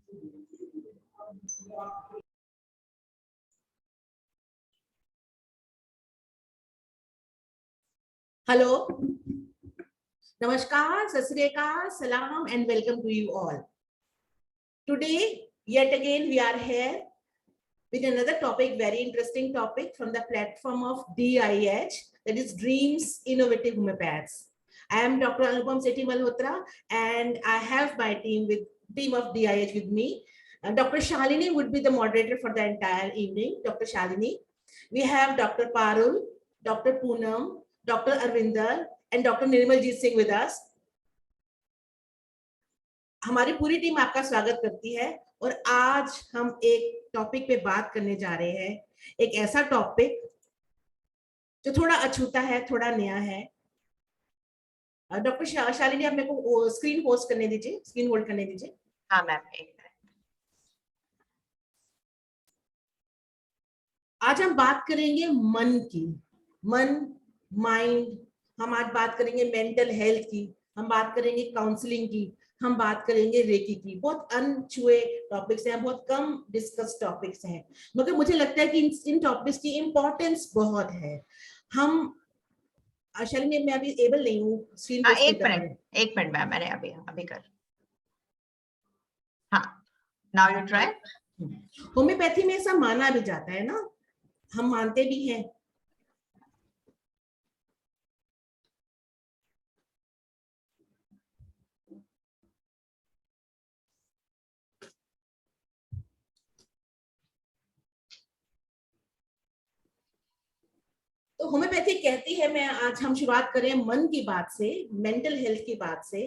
Hello, Namaskar, Sat Sri Akal, Salam, and welcome to you all. Today, yet again, we are here with another topic, very interesting topic from the platform of DIH, that is Dreams Innovative Homeopaths. I am Dr. Anupam Sethi Malhotra, and I have my team of DIH with me. Dr. Shalini would be the moderator for the entire evening. Dr. Shalini. We have Dr. Parul, Dr. Poonam, Dr. Arvinder, and Dr. NIrmaljit Singh with us. हमारी पूरी team आपका स्वागत करती है और आज हम एक टॉपिक पे बात करने जा रहे हैं, एक ऐसा टॉपिक जो थोड़ा अछूता है, थोड़ा नया है. डॉक्टर शालिनी, आप मेरे को स्क्रीन होस्ट करने दीजिए, स्क्रीन होल्ड करने दीजिए. हाँ मैम. आज हम बात करेंगे मन की, मन, माइंड. हम आज बात करेंगे मेंटल हेल्थ की, हम बात करेंगे काउंसलिंग की, हम बात करेंगे रेकी की. बहुत अनछुए टॉपिक्स हैं, बहुत कम डिस्कस टॉपिक्स हैं, मगर मुझे लगता है कि इन टॉपिक्स की इंपॉर्टेंस बहुत है. हम शालिनी, मैं अभी एबल नहीं हूँ स्क्रीन पे. एक मिनट मैम, मैंने अभी कर. हाँ, नाउ यू ट्राई. होम्योपैथी में ऐसा माना भी जाता है ना, हम मानते भी हैं. तो होम्योपैथी कहती है, मैं आज हम शुरुआत करें मन की बात से, मेंटल हेल्थ की बात से.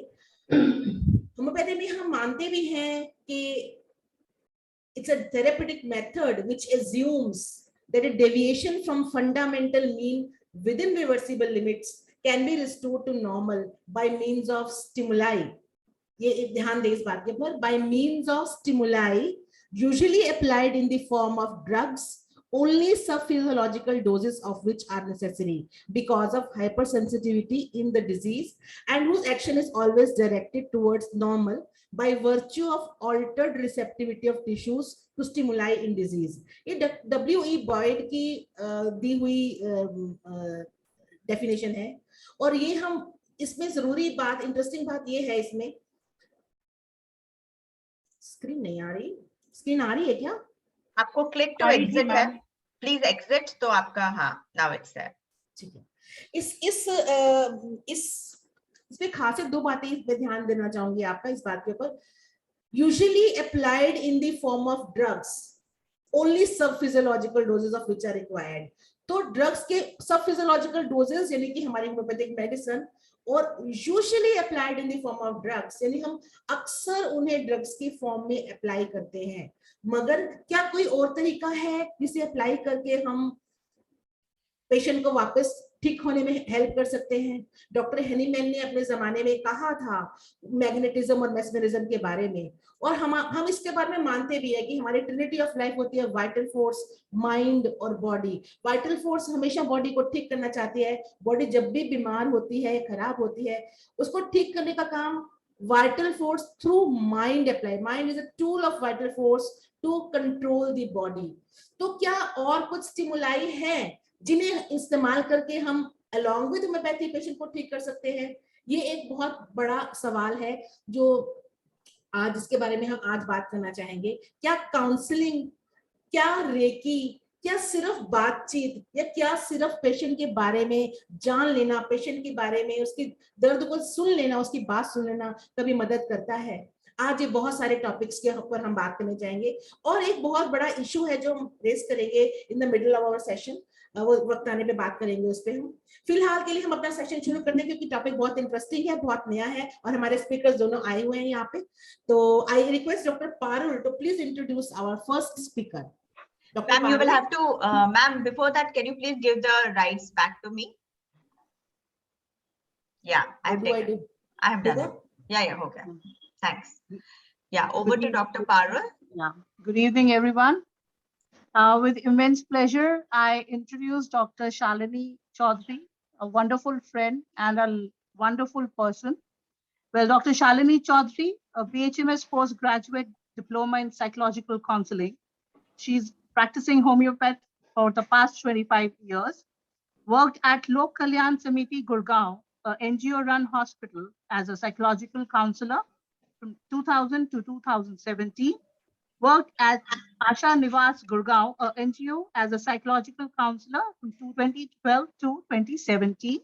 होम्योपैथी में हम मानते भी हैं कि it's a therapeutic method which assumes that a deviation from fundamental mean within reversible limits can be restored to normal by means of stimuli. ये ध्यान दें इस बात के ऊपर. By means of stimuli usually applied in the form of drugs, only sub-physiological doses of which are necessary because of hypersensitivity in the disease, and whose action is always directed towards normal by virtue of altered receptivity of tissues to stimuli in disease. ये W.E. Boyd की दी हुई definition है. और ये हम इसमें जरूरी बात, इंटरेस्टिंग बात ये है, इसमें स्क्रीन नहीं आ रही. स्क्रीन आ रही है क्या? आपको क्लिक टू एग्जिट है, प्लीज एग्जिट. तो आपका, हाँ, नाउ इट्स देयर. ठीक है. इसमें खासियत दो बातें इस पे ध्यान देना चाहूंगी आपका इस बात के ऊपर. Usually applied in the form of drugs, only sub physiological doses of which are required. तो ड्रग्स के सब फिजियोलॉजिकल डोजेस यानी कि हमारी होम्योपैथिक मेडिसिन, और usually applied in the form of drugs यानी हम अक्सर उन्हें ड्रग्स की फॉर्म में अप्लाई करते हैं. मगर क्या कोई और तरीका है जिसे अप्लाई करके हम पेशेंट को वापस ठीक होने में हेल्प कर सकते हैं? डॉक्टर हेनीमैन ने अपने जमाने में कहा था मैग्नेटिज्म और मेस्मरिज्म के बारे में, और हम इसके बारे में मानते भी है कि हमारी ट्रिनिटी ऑफ लाइफ होती है वाइटल फोर्स, माइंड और बॉडी. वाइटल फोर्स हमेशा बॉडी को ठीक करना चाहती है. बॉडी जब भी बीमार होती है, खराब होती है, उसको ठीक करने का काम vital force through mind apply. Mind is a tool of vital force to control the body. तो क्या और कुछ स्टिमुलाई हैं जिन्हें इस्तेमाल करके हम अलॉन्ग विद होम्योपैथी पेशेंट को ठीक कर सकते हैं? ये एक बहुत बड़ा सवाल है जो आज, जिसके बारे में हम आज बात करना चाहेंगे. क्या काउंसलिंग, क्या रेकी, क्या सिर्फ बातचीत, या क्या सिर्फ पेशेंट के बारे में जान लेना, पेशेंट के बारे में उसकी दर्द को सुन लेना, उसकी बात सुन लेना कभी मदद करता है? आज ये बहुत सारे टॉपिक्स के ऊपर हम बात करने जाएंगे. और एक बहुत बड़ा इशू है जो हम रेस करेंगे in the middle of our session, वो वक्त आने पे बात करेंगे उस पे. हम फिलहाल के लिए हम अपना सेशन शुरू करने, क्योंकि टॉपिक बहुत इंटरेस्टिंग है, बहुत नया है, और हमारे स्पीकर्स दोनों आए हुए हैं यहाँ पे. तो I request doctor Parul to please introduce our first speaker. Ma'am, you will have to, ma'am, before that, can you please give the rights back to me? Yeah, I have done it. Yeah, okay. Thanks. Yeah, over to Dr. Parul. Yeah. Good evening, everyone. With immense pleasure, I introduce Dr. Shalini Chaudhary, a wonderful friend and a wonderful person. Well, Dr. Shalini Chaudhary, a BHMS postgraduate Diploma in Psychological Counseling. She's practicing homeopath for the past 25 years. Worked at Lok Kalyan Samiti, Gurgaon, a NGO-run hospital, as a psychological counselor from 2000 to 2017. Worked at Asha Nivas, Gurgaon, a NGO, as a psychological counselor from 2012 to 2017.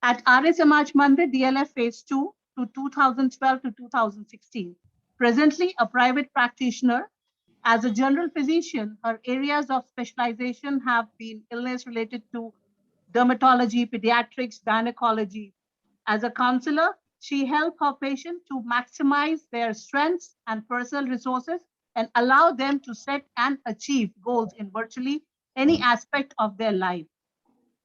At Arya Samaj Mandir, DLF Phase 2 to 2012 to 2016. Presently a private practitioner. As a general physician, her areas of specialization have been illness related to dermatology, pediatrics, gynecology. As a counselor, she helps her patients to maximize their strengths and personal resources and allow them to set and achieve goals in virtually any aspect of their life.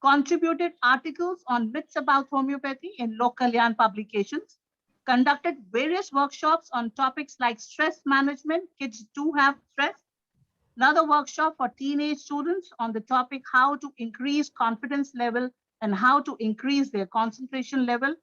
Contributed articles on myths about homeopathy in Lok Kalyan publications, conducted various workshops on topics like stress management. Kids do have stress. Another workshop for teenage students on the topic how to increase confidence level and how to increase their concentration level.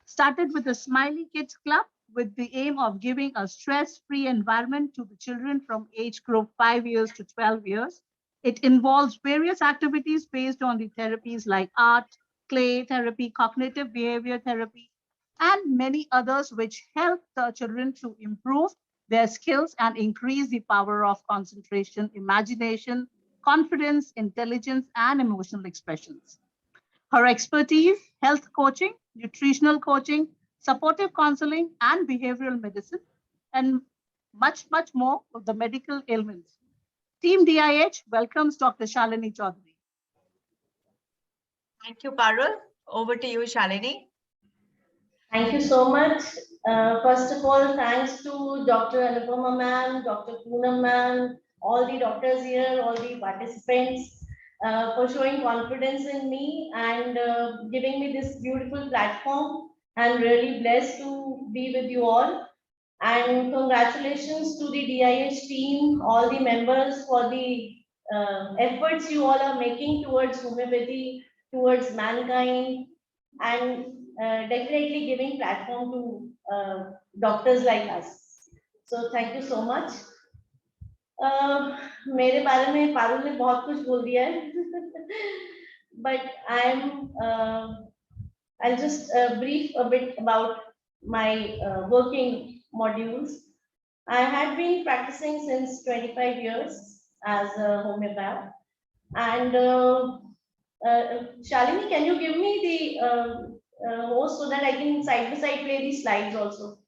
Started with the Smiley Kids Club with the aim of giving a stress-free environment to the children from age group 5 years to 12 years. It involves various activities based on the therapies like art, clay therapy, cognitive behavior therapy, and many others which help the children to improve their skills and increase the power of concentration, imagination, confidence, intelligence, and emotional expressions. Her expertise, health coaching, nutritional coaching, supportive counseling, and behavioral medicine, and much, much more of the medical ailments. Team DIH welcomes Dr. Shalini Chaudhary. Thank you, Parul. Over to you, Shalini. Thank you so much. First of all, thanks to Dr. Anupam ma'am, Dr. Poonam ma'am, all the doctors here, all the participants for showing confidence in me and giving me this beautiful platform. I'm really blessed to be with you all. And congratulations to the DIH team, all the members for the efforts you all are making towards homeopathy, towards mankind, and definitely giving platform to doctors like us. So thank you so much. मेरे बारे में पारुल ने बहुत कुछ बोल दिया है, but I'll just brief a bit about my working modules. I had been practicing since 25 years as a homeopath, and Shalini, can you give me the host so that I can side by side play these slides also?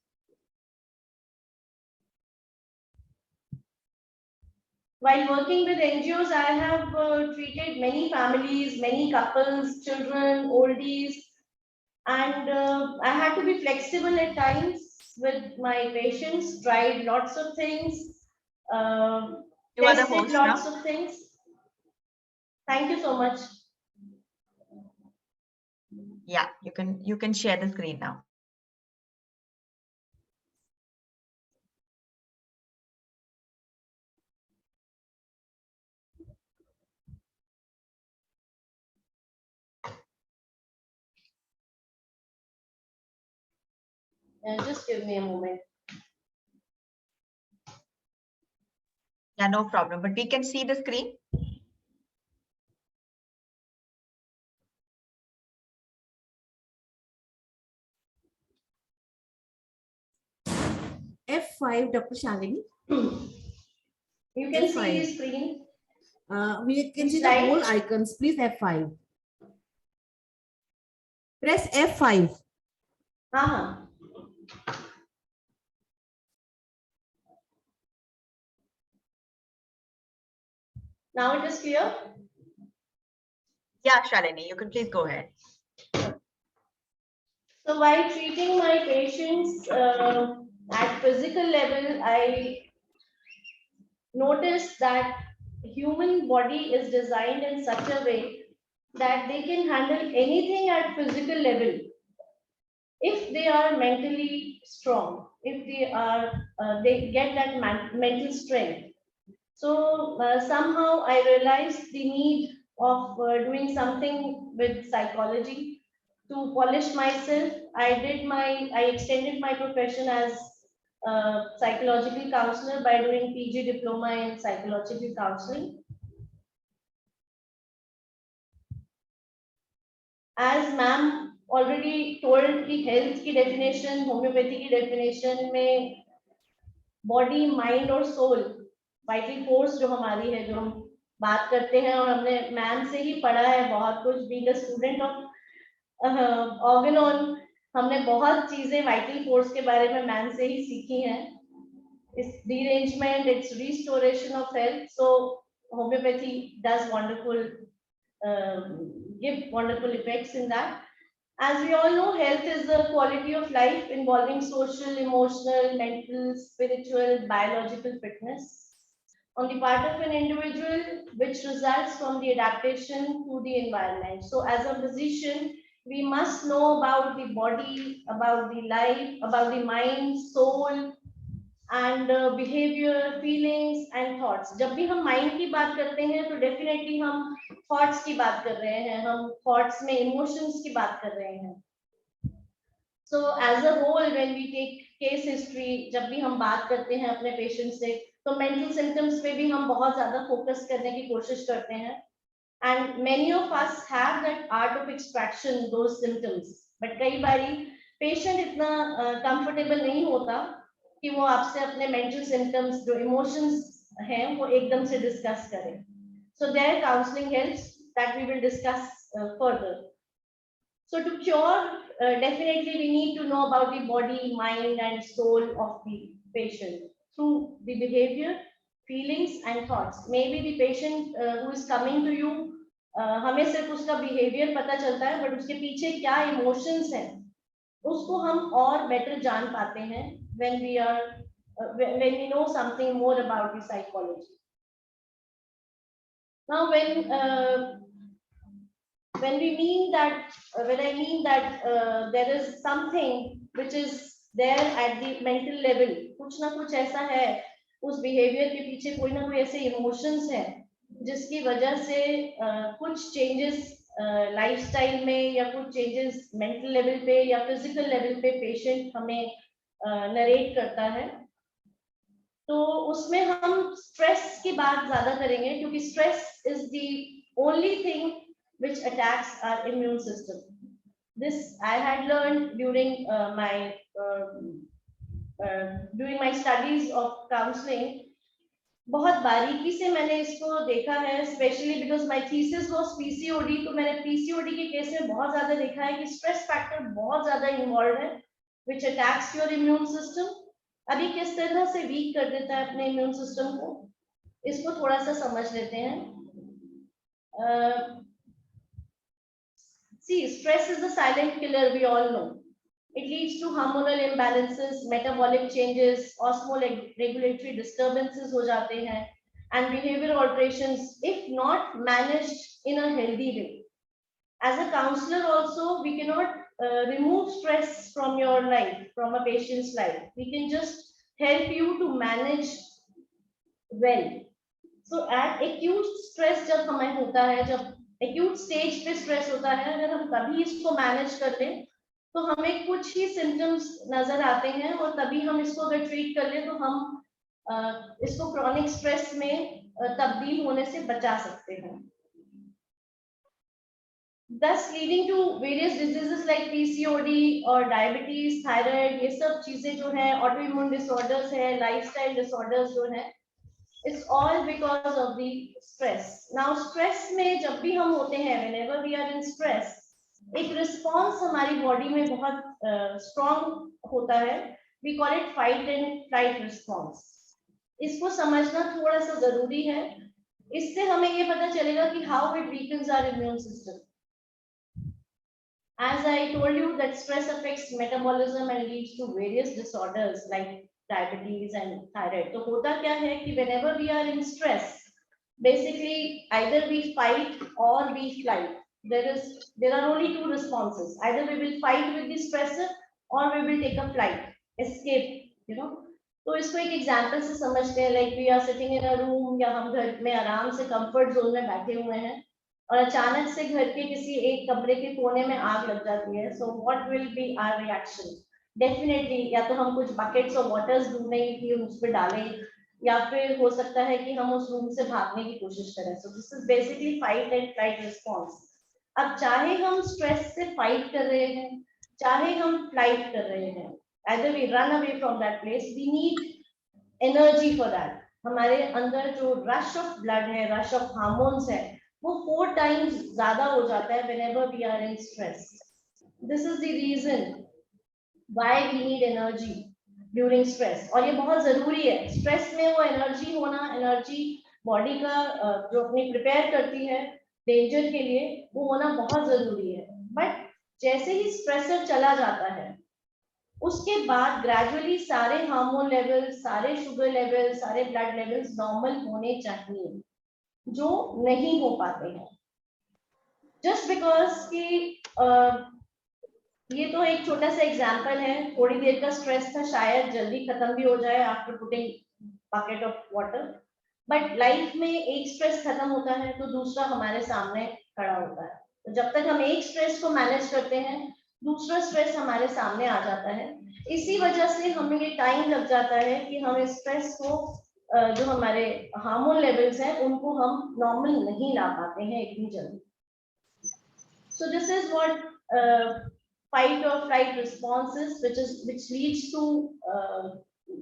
While working with NGOs, I have treated many families, many couples, children, oldies, and I had to be flexible at times with my patients, tried lots of things, tested lots of things. Thank you so much. Yeah, you can share the screen now. Just give me a moment. Yeah, no problem. But we can see the screen. F5, Dr. Shalini. You can see the screen. We can see the whole icons. Please F5. Press F5. Now it is clear? Yeah, Shalini, you can please go ahead. So while treating my patients at physical level, I noticed that human body is designed in such a way that they can handle anything at physical level if they are mentally strong, if they are they get that mental strength. So somehow I realized the need of doing something with psychology to polish myself. I extended my profession as psychological counselor by doing PG diploma in psychological counseling. As ma'am already told कि health की definition, homeopathy की definition में body, mind और soul, vital force जो हमारी है, जो हम बात करते हैं, और हमने मैम से ही पढ़ा है बहुत कुछ, being a student of organon, हमने बहुत चीजें vital force के बारे में मैम से ही सीखी हैं. It's derangement, it's restoration of health. So homeopathy does wonderful, give wonderful effects in that. As we all know, health is the quality of life involving social, emotional, mental, spiritual, biological fitness on the part of an individual, which results from the adaptation to the environment. So as a physician, we must know about the body, about the life, about the mind, soul, and behavior, feelings and thoughts. जब भी हम mind की बात करते हैं तो definitely हम thoughts की बात कर रहे हैं, हम thoughts में emotions की बात कर रहे हैं. So as a whole, when we take case history, जब भी हम बात करते हैं अपने patients से, तो mental symptoms पे भी हम बहुत ज़्यादा focus करने की कोशिश करते हैं. And many of us have that art of extraction those symptoms. But कई बारी patient इतना comfortable नहीं होता कि वो आपसे अपने mental symptoms, जो emotions हैं, वो एकदम से discuss करें. So their counseling helps, that we will discuss further. So to cure, definitely we need to know about the body, mind and soul of the patient through the behavior, feelings and thoughts. Maybe the patient who is coming to you, हमें सिर्फ उसका behavior पता चलता है, but उसके पीछे क्या emotions हैं, उसको हम और better जान पाते हैं when we are when we know something more about the psychology. Now when we mean that when I mean that there is something which is there at the mental level, कुछ ना कुछ ऐसा है, उस behavior के पीछे कोई ना कोई ऐसे emotions हैं जिसकी वजह से कुछ changes lifestyle में या कुछ changes mental level पे या physical level पे patient हमें narrate करता है. तो उसमें हम stress की बात ज़्यादा करेंगे क्योंकि stress is the only thing which attacks our immune system. This I had learned during during my studies of counseling. बहुत बारीकी से मैंने इसको देखा है, especially because my thesis was PCOD. तो मैंने PCOD के केस में बहुत ज़्यादा देखा है कि stress factor बहुत ज़्यादा involved है, which attacks your immune system. अभी किस तरह से weak कर देता है अपने immune system को, इसको थोड़ा सा समझ लेते हैं. See, stress is the silent killer, we all know. It leads to hormonal imbalances, metabolic changes, osmoregulatory disturbances हो जाते हैं, and behavioral alterations if not managed in a healthy way. As a counselor also, we cannot remove stress from your life, from a patient's life. We can just help you to manage well. So at acute stress जब हमें होता है, जब acute stage पे stress होता है, अगर हम तभी इसको manage कर लें तो हमें कुछ ही symptoms नजर आते हैं, और तभी हम इसको अगर treat कर लें तो हम इसको chronic stress में तब्दील होने से बचा सकते हैं. Thus leading to various diseases like PCOD or diabetes, thyroid, ये सब चीजें जो हैं, autoimmune disorders है, lifestyle disorders जो हैं, it's all because of the stress. Now stress में जब भी हम होते हैं, whenever we are in stress, एक response हमारी body में बहुत strong होता है. We call it fight and flight response. इसको समझना थोड़ा सा जरूरी है. इससे हमें ये पता चलेगा कि how it weakens our immune system. As I told you that stress affects metabolism and leads to various disorders like diabetes and thyroid. तो होता क्या है कि whenever we are in stress, basically either we fight or we flight. There are only two responses. Either we will fight with the stressor or we will take a flight, escape. You know. तो इसको एक example से समझते हैं. Like we are sitting in a room या हम घर में आराम से comfort zone में बैठे हुए हैं, और अचानक से घर के किसी एक कमरे के कोने में आग लग जाती है. So what will be our reaction? Definitely या तो हम कुछ बकेट्स और वाटर्स ढूंढें कि उस पर डालें, या फिर हो सकता है कि हम उस रूम से भागने की कोशिश करें. So this is basically fight and flight response. अब चाहे हम स्ट्रेस से फाइट कर रहे हैं, चाहे हम फ्लाइट कर रहे हैं, either we run away from that place, we need energy for that. हमारे अंदर जो रश ऑफ ब्लड है, रश ऑफ हार्मोन्स है, वो 4 times ज्यादा हो जाता है whenever we are in stress. This is the reason why we need energy during stress. और ये बहुत जरूरी है. स्ट्रेस में वो एनर्जी होना, एनर्जी बॉडी का जो अपनी प्रिपेयर करती है डेंजर के लिए, वो होना बहुत जरूरी है. बट जैसे ही स्ट्रेसर चला जाता है, उसके बाद ग्रेजुअली सारे हार्मोन लेवल, सारे शुगर लेवल, सारे ब्लड लेवल्स नॉर्मल होने चाहिए, जो नहीं हो पाते हैं. जस्ट बिकॉज कि ये तो एक छोटा सा एग्जांपल है, थोड़ी देर का स्ट्रेस था, शायद जल्दी खत्म भी हो जाए after putting bucket of water. But life में एक स्ट्रेस खत्म होता है तो दूसरा हमारे सामने खड़ा होता है. तो जब तक हम एक स्ट्रेस को मैनेज करते हैं, दूसरा स्ट्रेस हमारे सामने आ जाता है. इसी वजह से हमें ये टाइम लग जाता है कि हम इस स्ट्रेस को जो हमारे हार्मोन लेवल्स हैं उनको हम नॉर्मल नहीं ला पाते हैं इतनी जल्दी. So this is what fight or flight responses, which leads to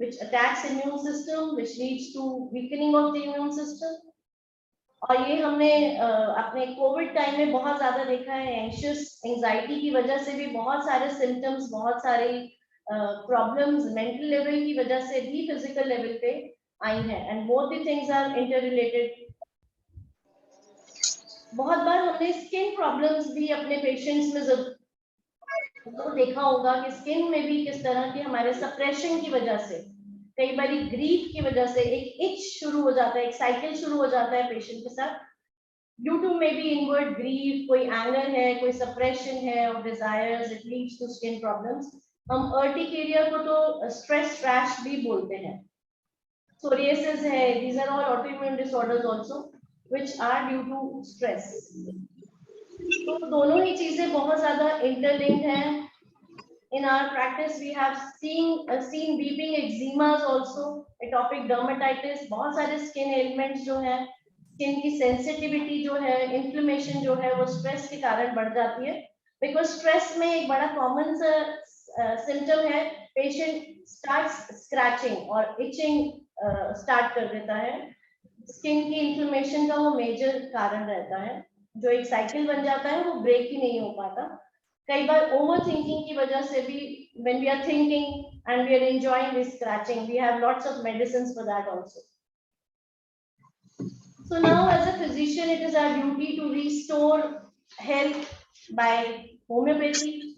which attacks immune system, which leads to weakening of the immune system. और ये हमने अपने कोविड टाइम में बहुत ज्यादा देखा है. एंशियस एंजाइटी की वजह से भी बहुत सारे सिम्टम्स, बहुत सारे प्रॉब्लम्स मेंटल लेवल की वजह से भी फिजिकल लेवल पे आई हैं. And both the things are interrelated. बहुत बार हमने स्किन प्रॉब्लम्स भी अपने पेशेंट्स में तो देखा होगा कि स्किन में भी किस तरह की हमारे सप्रेशन की वजह से, कई बार ग्रीफ की वजह से एक इच शुरू हो जाता है, एक साइकिल शुरू हो जाता है पेशेंट के साथ, due to may be inward grief, कोई एंगर है, कोई सप्रेशन है of desires, it leads to skin problems. हम अर्टिकेरिया को तो स्ट्रेस रैश भी बोलते हैं, सोरियासिस है. These are all autoimmune disorders also which are due to stress. तो दोनों ही चीजें बहुत ज्यादा इंटरलिंक्ड हैं. In our practice, we have seen weeping eczemas also, atopic dermatitis, बहुत सारे skin ailments जो हैं, skin की sensitivity जो है, inflammation जो है, वो stress के कारण बढ़ जाती है. Because stress में एक बड़ा common सा symptom है, patient starts scratching और itching start कर देता है. Skin की inflammation का वो major कारण रहता है, जो एक cycle बन जाता है, वो break ही नहीं हो पाता. कई बार ओवर थिंकिंग की वजह से भी, when we are thinking and we are enjoying this scratching, we have lots of medicines for that also. So now as a physician, it is our duty to restore health by homeopathy,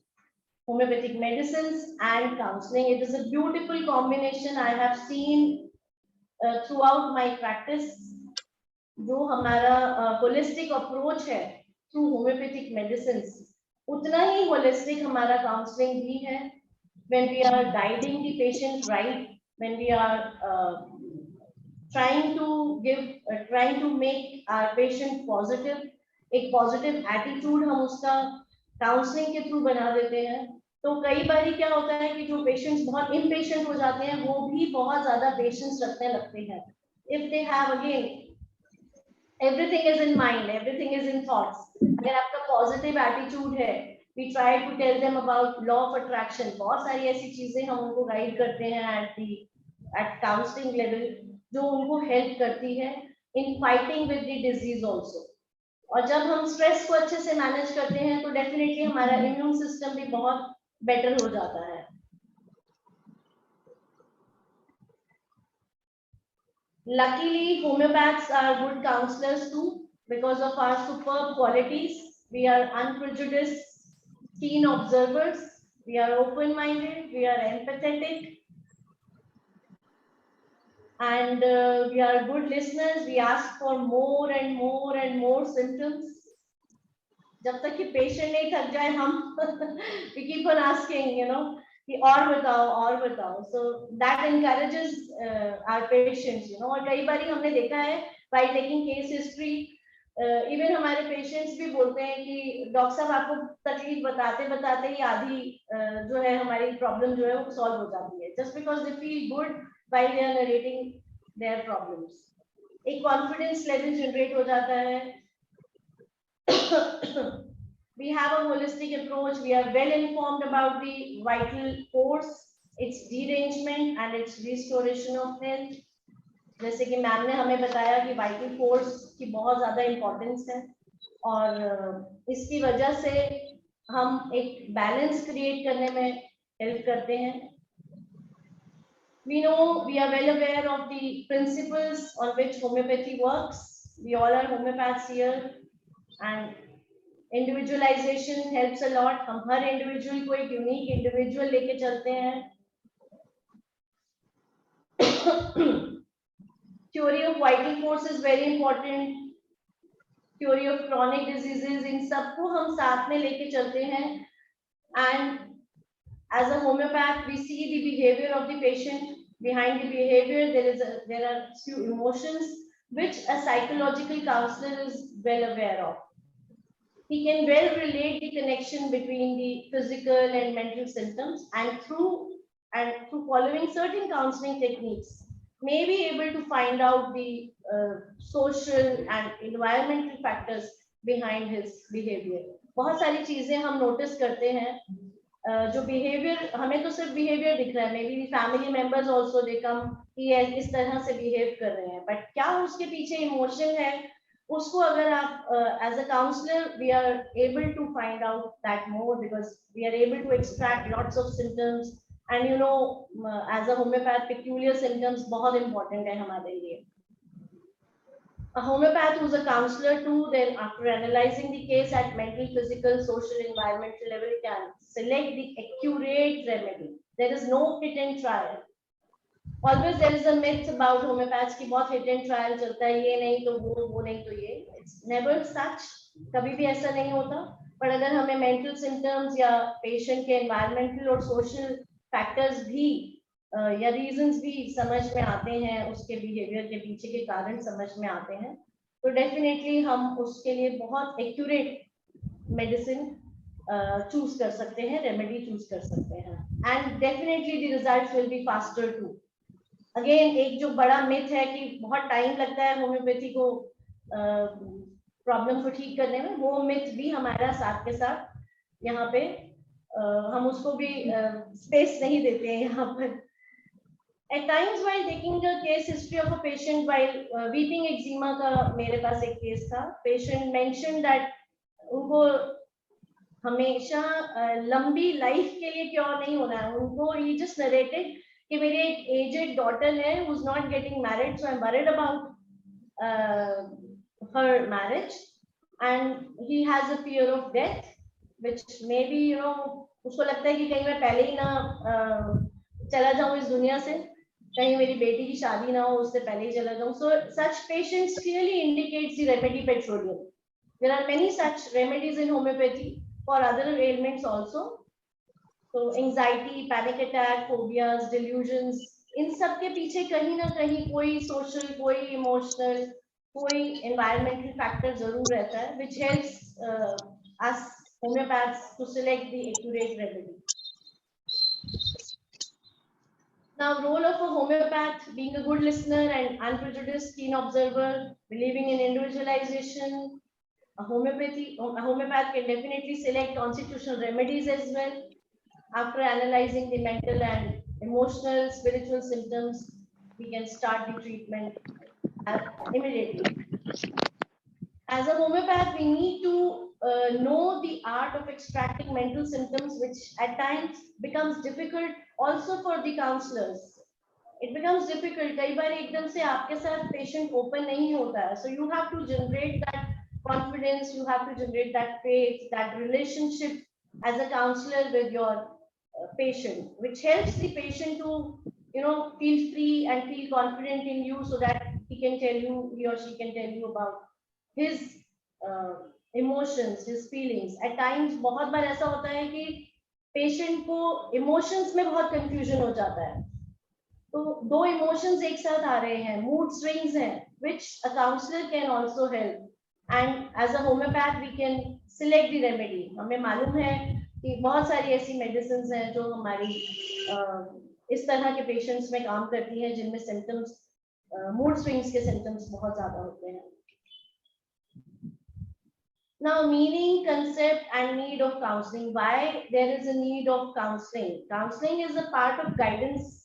homeopathic medicines and counseling. It is a beautiful combination I have seen throughout my practice. जो हमारा holistic approach है through homeopathic medicines, उतना ही holistic हमारा counseling भी है. When we are guiding the patient right, when we are trying to make our patient positive, एक positive attitude हम उसका counseling के through बना देते हैं. तो कई बार क्या होता है कि जो patients बहुत impatient हो जाते हैं, वो भी बहुत ज़्यादा patience रखने लगते हैं. If they have again everything is in mind, everything is in thoughts. अगर आपका पॉजिटिव एटीट्यूड है, we try to tell them about law of attraction. बहुत सारी ऐसी चीजें हम उनको गाइड करते हैं at counseling level, जो उनको हेल्प करती है in fighting with the disease also. और जब हम स्ट्रेस को अच्छे से मैनेज करते हैं तो डेफिनेटली हमारा इम्यून सिस्टम भी बहुत बेटर हो जाता है. Luckily, homeopaths are good counselors too, because of our superb qualities. We are unprejudiced, keen observers. We are open-minded. We are empathetic, and we are good listeners. We ask for more and more and more symptoms. जब तक कि patient नहीं थक जाए, हम we keep on asking, कि और बताओ. So that encourages our patients, और कई बार हमने देखा है by taking case history, even हमारे पेशेंट्स भी बोलते हैं कि डॉक्टर साहब आपको तकलीफ बताते बताते ही आधी जो है हमारी प्रॉब्लम जो है वो सॉल्व हो जाती है, just because they feel good while they are narrating their problems. एक कॉन्फिडेंस लेवल जनरेट हो जाता है। We have a holistic approach. We are well informed about the vital force, its derangement and its restoration of health. जैसे कि ma'am ने हमें बताया कि वाइटल फोर्स की बहुत ज्यादा इम्पोर्टेंस है और इसकी वजह से हम एक बैलेंस क्रिएट करने में हेल्प करते हैं। We know, we are well aware of the principles on which homeopathy works. We all are homeopaths here and individualization helps a lot. हम हर इंडिविजुअल को एक यूनिक इंडिविजुअल लेके चलते हैं। Theory of vital force is very important. Theory of chronic diseases, इन सबको हम साथ में लेके चलते हैं। And as a homeopath, we see the behavior of the patient. Behind the behavior, there are few emotions which a psychological counselor is well aware of. He can well relate the connection between the physical and mental symptoms, and through following certain counseling techniques, may be able to find out the social and environmental factors behind his behavior. बहुत सारी चीजें हम notice करते हैं जो behaviour, हमें तो सिर्फ बिहेवियर दिख रहा है, maybe family members also they come कि इस तरह से बिहेव कर रहे हैं, बट क्या उसके पीछे इमोशन है, उसको अगर आप as a counsellor we are able to find out that more, because we are able to extract lots of symptoms and you know as a homeopath peculiar symptoms बहुत इंपॉर्टेंट है हमारे लिए। A homeopath who's a counselor too, then after analyzing the case at mental, physical, social, environmental level, can select the accurate remedy. There is no hit and trial. Always there is a myth about homeopaths कि बहुत hit and trial चलता है, ये नहीं तो वो नहीं तो ये. It's never such. कभी भी ऐसा नहीं होता. पर अगर हमें mental symptoms या patient के environmental और social factors भी या रीजंस भी समझ में आते हैं, उसके बिहेवियर के पीछे के कारण समझ में आते हैं, तो डेफिनेटली हम उसके लिए बहुत एक्यूरेट मेडिसिन चूज कर सकते हैं, रेमेडी चूज कर सकते हैं, and definitely the results will be faster too. Again एक जो बड़ा मिथ है कि बहुत टाइम लगता है होम्योपैथी को प्रॉब्लम को ठीक करने में, वो मिथ भी हमारा साथ के साथ यहाँ पे हम उसको भी स्पेस नहीं देते हैं यहाँ पर। At times while taking the case history of a patient while weeping eczema का मेरे पास एक केस था, patient mentioned that उनको हमेशा लंबी लाइफ के लिए क्योर नहीं होना है, उनको he just narrated कि मेरी एक aged daughter है who's not getting married, so I'm worried about her marriage and he has a fear of death which maybe you know उसको लगता है कि कहीं मैं पहले ही ना चला जाऊं इस दुनिया से, कहीं मेरी बेटी की शादी ना हो उससे पहले ही चला जाऊं। So such patients clearly indicates the remedy petroleum. There are many such remedies in homeopathy for other ailments also. So anxiety, panic attack, phobias, delusions, इन सब के पीछे कहीं ना कहीं कोई social, कोई emotional, कोई environmental factor जरूर रहता है, which helps us homeopaths to select the accurate remedy. Now, role of a homeopath: being a good listener and unprejudiced, keen observer, believing in individualization. A homeopath can definitely select constitutional remedies as well. After analyzing the mental and emotional, spiritual symptoms, we can start the treatment immediately. As a homeopath, we need to know the art of extracting mental symptoms, which at times becomes difficult also for the counselors. It becomes difficult. कई बार एकदम से आपके साथ patient open नहीं होता है. So you have to generate that confidence, you have to generate that faith, that relationship as a counselor with your patient, which helps the patient to, you know, feel free and feel confident in you, so that he or she can tell you about his emotions, his feelings. At times बहुत बार ऐसा होता है कि patient को emotions में बहुत confusion हो जाता है, तो दो इमोशंस एक साथ आ रहे हैं, मूड स्विंग्स हैं, which a counselor can also help. and as a homeopath we can select the remedy. हमें मालूम है कि बहुत सारी ऐसी medicines हैं जो हमारी इस तरह के patients में काम करती हैं जिनमें symptoms mood swings के symptoms बहुत ज़्यादा होते हैं. Now, meaning, concept, and need of counseling. Why there is a need of counseling? Counseling is a part of guidance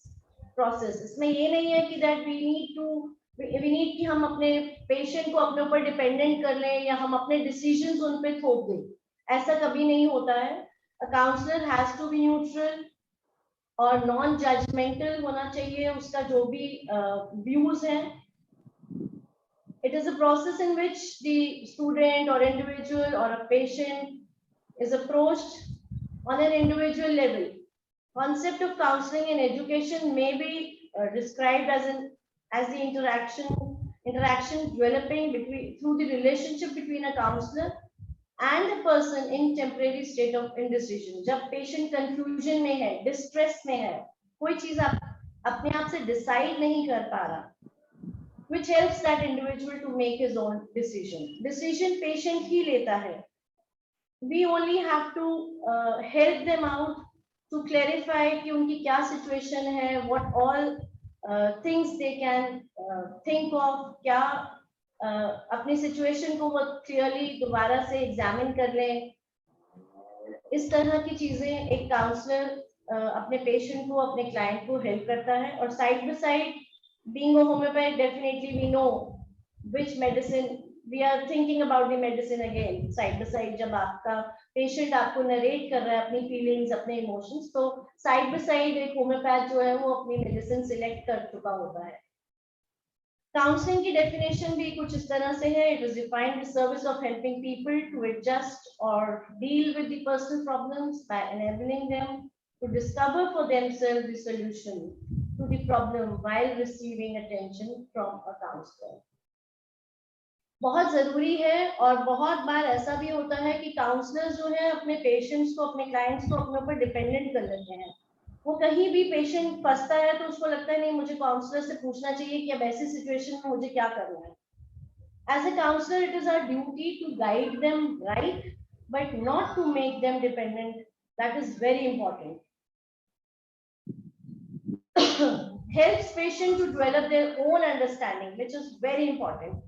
process. इसमें ये नहीं है कि that we need कि हम अपने patient को अपने ऊपर dependent कर लें या हम अपने decisions उन पे थोप दें. ऐसा कभी नहीं होता है. A counselor has to be neutral और non-judgmental होना चाहिए. उसका जो भी views हैं. It is a process in which the student or individual or a patient is approached on an individual level. Concept of counseling in education may be described as the interaction developing through the relationship between a counselor and a person in temporary state of indecision. जब patient confusion में है, distress में है, कोई चीज अपने आप से decide नहीं कर पा रहा, which helps that individual to make his own decision. Decision patient ही लेता है. We only have to help them out to clarify कि उनकी क्या situation है, what all things they can think of, क्या अपनी situation को वो clearly दोबारा से examine कर लें. इस तरह की चीजें एक counselor अपने patient को, अपने client को help करता है. और side by side, being a homeopath, definitely we know which medicine we are thinking about the medicine again. Side by side, जब आपका patient आपको narrate कर रहा है अपनी feelings, अपने emotions, तो side by side एक homeopath जो है वो अपनी medicine select कर चुका होता है. Counseling की definition भी कुछ इस तरह से है. It is defined the service of helping people to adjust or deal with the personal problems by enabling them to discover for themselves the solution to the problem while receiving attention from a counselor. बहुत जरूरी है और बहुत बार ऐसा भी होता है कि काउंसलर्स जो है अपने पेशेंट्स को, अपने क्लाइंट्स को अपने ऊपर डिपेंडेंट कर लेते हैं. वो कहीं भी पेशेंट फंसता है तो उसको लगता है नहीं, मुझे काउंसलर से पूछना चाहिए कि अब ऐसी सिचुएशन में मुझे क्या करना है. As a counselor, it is our duty to guide them right, but not to make them dependent. That is very important. Helps patient to develop their own understanding, which is very important.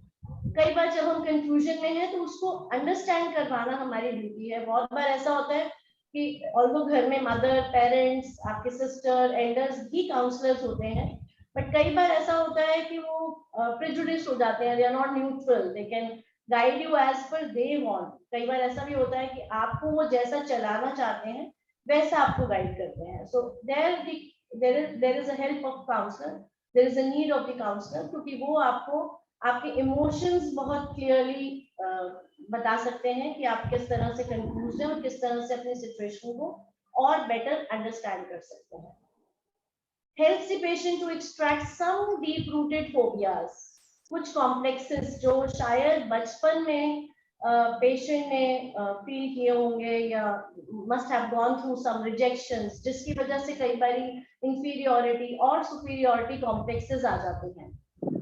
कई बार जब हम confusion में हैं तो उसको understand करवाना हमारी duty है. बहुत बार ऐसा होता है कि ऑल्दो घर में मदर, पेरेंट्स, आपके सिस्टर, एल्डर्स ही काउंसलर्स होते हैं, बट कई बार ऐसा होता है कि वो प्रेजुडिस हो जाते हैं. They are not neutral, they can guide you as per they want. कई बार ऐसा भी होता है कि आपको वो जैसा चलाना चाहते हैं वैसा आपको गाइड करते हैं. सो there is a help of counselor, there is a need of the counselor, क्योंकि वो आपको आपके इमोशंस बहुत क्लियरली बता सकते हैं कि आप किस तरह से कंफ्यूज हैं और किस तरह से अपनी सिचुएशन को और बेटर अंडरस्टैंड कर सकते हैं. Helps the patient to extract some deep rooted phobias, कुछ कॉम्प्लेक्सेस जो शायद बचपन में पेशेंट ने फील किए होंगे या must have gone through some rejections, जिसकी वजह से कई बार इंफीरियरिटी और सुपीरियरिटी कॉम्प्लेक्सेस आ जाते हैं.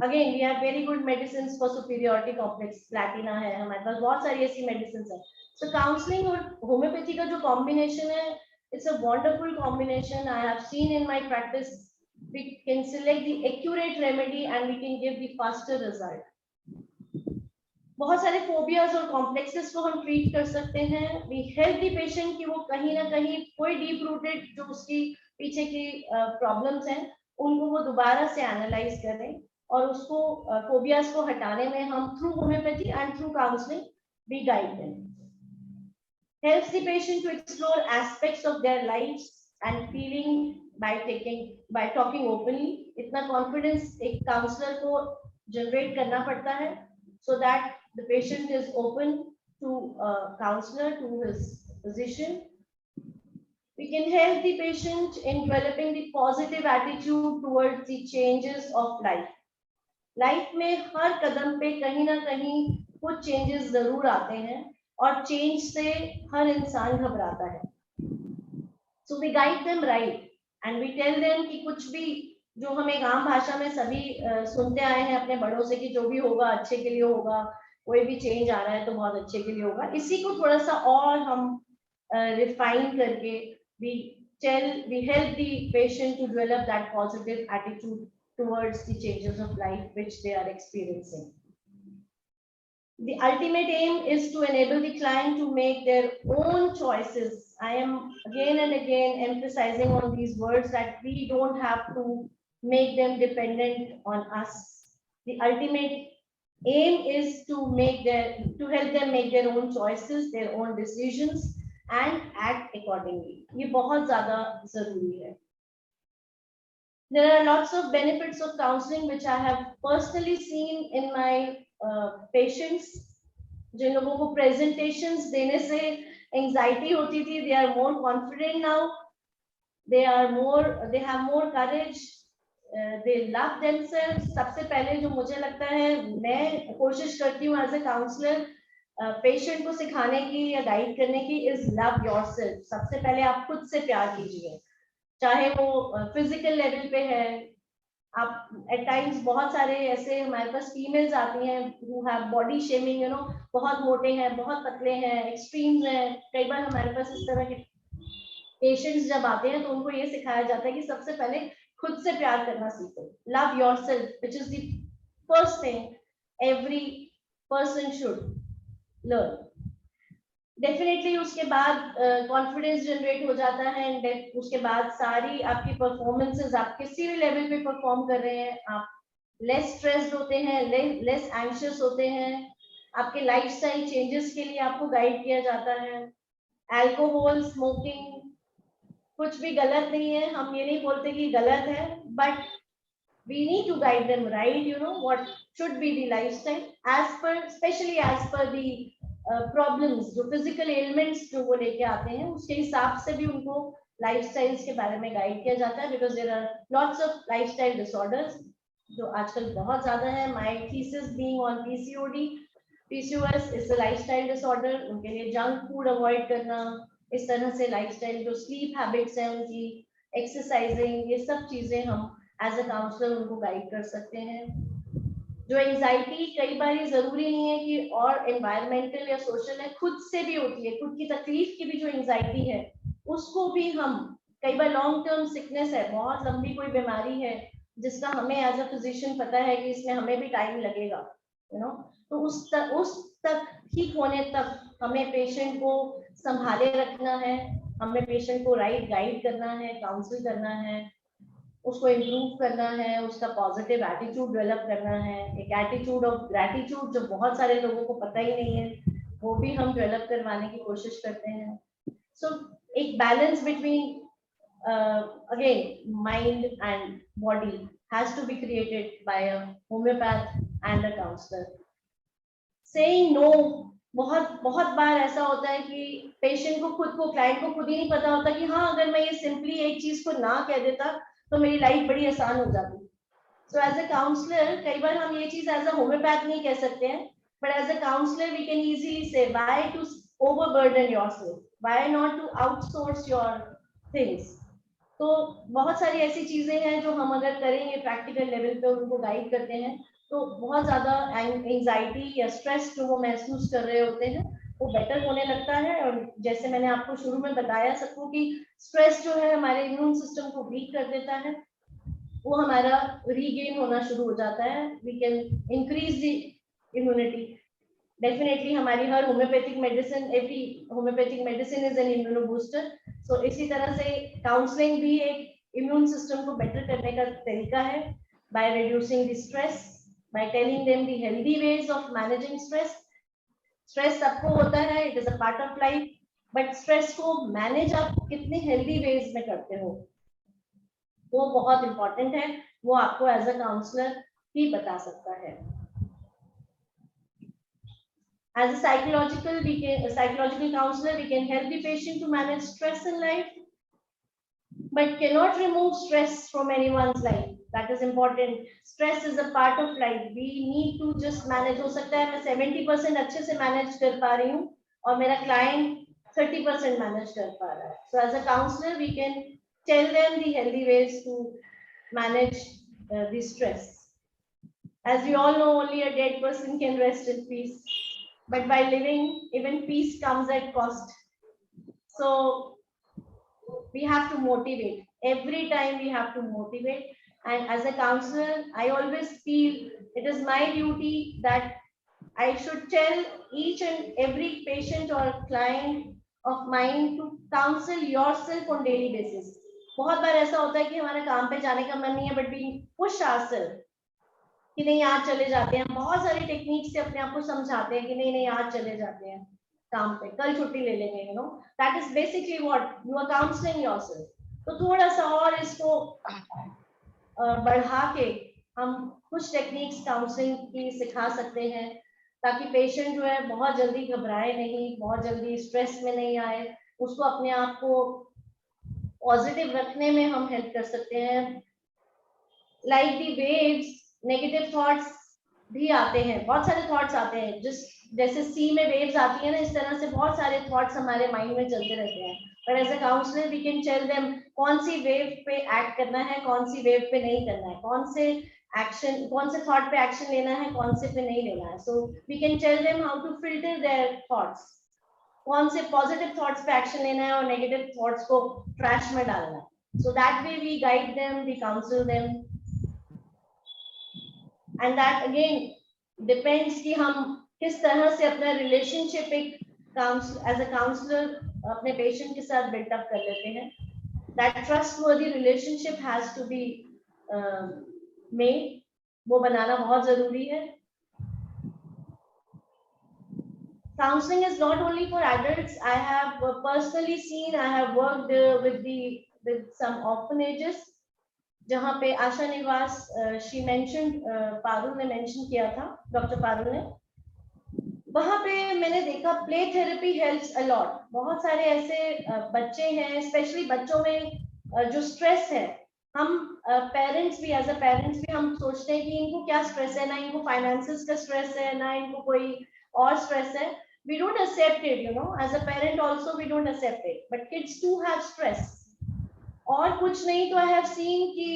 Again we have very good medicine for superiority complex, platina है, हमारे पास बहुत सारी ऐसी मेडिसिन है. सो काउंसलिंग और होम्योपैथी का जो कॉम्बिनेशन है, it's a wonderful combination. I have seen in my practice we can select the accurate remedy and we can give the faster result. बहुत सारे फोबियाज और कॉम्प्लेक्सेस को हम ट्रीट कर सकते हैं. वी हेल्प द पेशेंट कि वो कहीं ना कहीं कोई डीप रूटेड जो उसकी पीछे की प्रॉब्लम्स हैं उनको वो दोबारा से एनालाइज करें और उसको फोबियाज को हटाने में हम through homeopathy and through counselling we guide them. Helps the patient to explore aspects of their lives and feeling by talking openly. इतना कॉन्फिडेंस एक काउंसलर को जनरेट करना पड़ता है so that the patient is open to a counselor, to his physician. We can help the patient in developing the positive attitude towards the changes of life. Life में हर कदम पे कहीं ना कहीं कुछ changes जरूर आते हैं और change से हर इंसान घबराता है. So we guide them right and we tell them कि कुछ भी जो हम एक आम भाषा में सभी सुनते आए हैं अपने बड़ों से कि जो भी होगा अच्छे के लिए होगा, कोई भी चेंज आ रहा है तो बहुत अच्छे के लिए होगा। इसी को थोड़ा सा और हम रिफाइन करके we help the patient to develop that positive attitude towards the changes of life which they are experiencing. The ultimate aim is to enable the client to make their own choices. I am again and again emphasizing on these words that we don't have to make them dependent on us. The ultimate aim is to help them make their own choices, their own decisions and act accordingly. ये बहुत ज़्यादा ज़रूरी है. There are lots of benefits of counseling which I have personally seen in my patients. जिन लोगों को presentations देने से anxiety होती थी, they are more confident now. They have more courage. They love themselves. सबसे पहले जो मुझे लगता है, मैं कोशिश करती हूँ as a counselor पेशेंट को सिखाने की या गाइड करने की इज लव योरसेल्फ. सबसे पहले आप खुद से प्यार कीजिए, चाहे वो फिजिकल लेवल पे है. आप एट टाइम्स बहुत सारे ऐसे हमारे पास फीमेल्स आती हैं हु हैव बॉडी शेमिंग, बहुत मोटे हैं, बहुत पतले हैं, एक्सट्रीम्स हैं. कई बार हमारे पास इस तरह के पेशेंट्स जब आते हैं तो उनको ये सिखाया जाता है कि सबसे पहले खुद से प्यार करना सीखो. Love yourself which is the first thing every person should learn. Definitely उसके बाद कॉन्फिडेंस जनरेट हो जाता है एंड उसके बाद सारी आपकी परफॉर्मेंसेस आप किसी भी लेवल पे परफॉर्म कर रहे हैं, आप लेस स्ट्रेस्ड होते हैं, लेस एंशियस होते हैं. आपके लाइफस्टाइल चेंजेस के लिए आपको गाइड किया जाता है. अल्कोहल, स्मोकिंग कुछ भी गलत नहीं है. हम ये नहीं बोलते कि गलत है, but we need to guide them right, what should be the lifestyle as per, especially as per the problems, जो physical ailments जो वो लेके आते हैं उसके हिसाब से भी उनको lifestyles के बारे में गाइड किया जाता है. because there are lots of lifestyle disorders जो आजकल बहुत ज्यादा है. my thesis being on PCOS is a lifestyle disorder. उनके लिए junk food avoid करना, इस तरह से lifestyle जो sleep habits हैं उनकी, exercising, ये सब चीजें हम एज अ काउंसलर उनको गाइड कर सकते हैं. जो एंजाइटी कई बार ये जरूरी नहीं है कि और एनवायरमेंटल या सोशल है, खुद से भी होती है. खुद की तकलीफ की भी जो एंजाइटी है उसको भी हम, कई बार लॉन्ग टर्म सिकनेस है, बहुत लंबी कोई बीमारी है जिसका हमें एज अ फिजिशियन पता है कि इसमें हमें भी टाइम लगेगा, तो उस तक ठीक होने तक हमें पेशेंट को संभाले रखना है, हमें पेशेंट को राइट गाइड करना है, काउंसिल करना है, उसको इम्प्रूव करना है, उसका पॉजिटिव एटीट्यूड डेवलप करना है. एक एटीट्यूड ऑफ ग्रैटिट्यूड जो बहुत सारे लोगों को पता ही नहीं है, वो भी हम डेवलप करवाने की कोशिश करते हैं. सो एक balance between again mind and body has to be created by a homeopath and a counsellor. Saying no, बहुत बार ऐसा होता है कि पेशेंट को क्लाइंट को खुद ही नहीं पता होता कि हाँ, अगर मैं ये सिंपली एक चीज को ना कह देता तो मेरी लाइफ बड़ी आसान हो जाती. सो एज अ काउंसलर कई बार हम ये चीज एज अ होम्योपैथ नहीं कह सकते हैं, but as a counsellor we can easily say why to overburden yourself, why not to outsource your things. तो बहुत सारी ऐसी चीजें हैं जो हम अगर करेंगे प्रैक्टिकल लेवल पे, उनको गाइड करते हैं, तो बहुत ज्यादा एंजाइटी या स्ट्रेस जो वो महसूस कर रहे होते हैं वो बेटर होने लगता है. और जैसे मैंने आपको शुरू में बताया सबको कि स्ट्रेस जो है हमारे इम्यून सिस्टम को वीक कर देता है, वो हमारा रीगेन होना शुरू हो जाता है. We can increase the immunity. Definitely हमारी हर homeopathic medicine, every homeopathic medicine is an immuno booster. So इसी तरह से काउंसलिंग भी एक इम्यून सिस्टम को बेटर करने का तरीका है, by reducing the stress, by telling them the healthy ways of managing stress. Stress सबको होता है, it is a part of life, but stress को मैनेज आप कितने हेल्दी वेज में करते हो वो बहुत इंपॉर्टेंट है. वो आपको एज अ काउंसलर ही बता सकता है. As a psychological counselor, we can help the patient to manage stress in life, but cannot remove stress from anyone's life. That is important. Stress is a part of life. We need to just manage. हो सकता है मैं 70% अच्छे से manage कर पा रही हूँ और मेरा client 30% manage कर पा रहा है. So as a counselor, we can tell them the healthy ways to manage the stress. As we all know, only a dead person can rest in peace. But by living, even peace comes at cost. So we have to motivate. Every time we have to motivate. And as a counselor, I always feel it is my duty that I should tell each and every patient or client of mine to counsel yourself on daily basis. बहुत बार ऐसा होता है कि हमारे काम पे जाने का मन नहीं है, but we push ourselves कि नहीं आज चले जाते हैं. बहुत सारी टेक्निक से अपने आप को समझाते हैं कि नहीं नहीं आज चले जाते हैं काम पे, कल छुट्टी ले लेंगे. You know, that is basically what you are counseling yourself. तो थोड़ा सा और इसको बढ़ा के हम कुछ टेक्निक्स काउंसलिंग की सिखा सकते हैं ताकि पेशेंट जो है बहुत जल्दी घबराए नहीं, बहुत जल्दी स्ट्रेस में नहीं आए, उसको अपने आप को पॉजिटिव रखने में हम हेल्प कर सकते हैं. Like the waves, negative thoughts भी आते हैं, बहुत सारे थॉट्स आते हैं, जैसे सी में वेव्स आती है ना, इस तरह से बहुत सारे थॉट्स हमारे माइंड में चलते रहते हैं. पर as a counsellor we can tell them कौन सी वेव पे एक्ट करना है, कौन सी वेव पे नहीं करना है, कौन से एक्शन, कौन से थॉट पे एक्शन लेना है, कौन से पे नहीं लेना है. So we can tell them how to filter their thoughts, कौन से पॉजिटिव थॉट्स पे एक्शन लेना है और नेगेटिव थॉट्स को ट्रैश में डालना है. So that way we guide them, we counsel them. And that again depends कि हम किस तरह से अपना रिलेशनशिप एक एज अ काउंसलर अपने पेशेंट के साथ बिल्डअप कर लेते हैं. That trustworthy relationship has to be made, वो बनाना बहुत जरूरी है. Counseling is not only for adults. I have personally seen, I have worked with some orphanages जहाँ पे आशा निवास, she mentioned, पारुल ने mention किया था, डॉक्टर पारुल ने, वहाँ पे मैंने देखा play therapy helps a lot. बहुत सारे ऐसे बच्चे हैं, स्पेशली बच्चों में जो स्ट्रेस है, हम पेरेंट्स भी, एज अ पेरेंट्स भी हम सोचते हैं कि इनको क्या स्ट्रेस है, ना इनको फाइनेंसेस का स्ट्रेस है, ना इनको कोई और स्ट्रेस है. We don't accept it, you know, as a parent also we don't accept it, but kids too have stress. और कुछ नहीं तो I have seen कि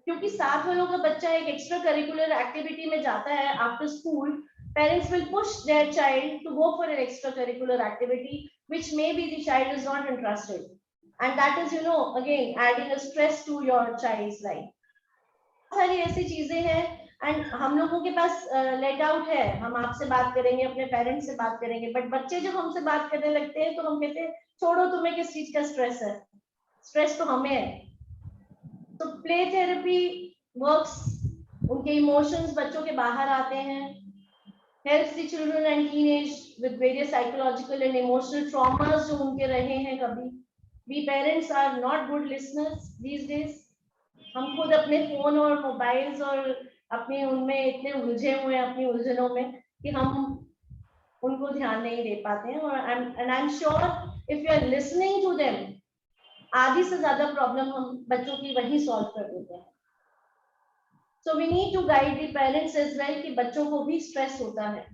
क्योंकि साथ वालों का बच्चा एक एक्स्ट्रा करिकुलर एक्टिविटी में जाता है after school, parents will push their child to go for an extracurricular activity which maybe the child is not interested, and that is, you know, again adding a stress to your child's life. सारी ऐसी चीजें हैं. And हम लोगों के पास let out है, हम आपसे बात करेंगे, अपने पेरेंट्स से बात करेंगे, बट बच्चे जब हमसे बात करने लगते हैं तो हम कहते हैं छोड़ो, तुम्हें किस चीज का स्ट्रेस है, स्ट्रेस तो हमें है. तो प्ले थेरेपी वर्क्स, उनके इमोशंस बच्चों के बाहर आते हैं, helps the children and teenage with various psychological and emotional traumas जो उनके रहे हैं कभी. We parents are not good listeners these days. हम खुद अपने फोन और मोबाइल्स और अपने उनमें इतने उलझे हुए हैं अपनी उलझनों में कि हम उनको ध्यान नहीं दे पाते हैं. और I am sure if you are listening to them, आधी से ज्यादा प्रॉब्लम हम बच्चों की वही सॉल्व कर देते हैं. So we need to guide the parents as well कि बच्चों को भी स्ट्रेस होता है.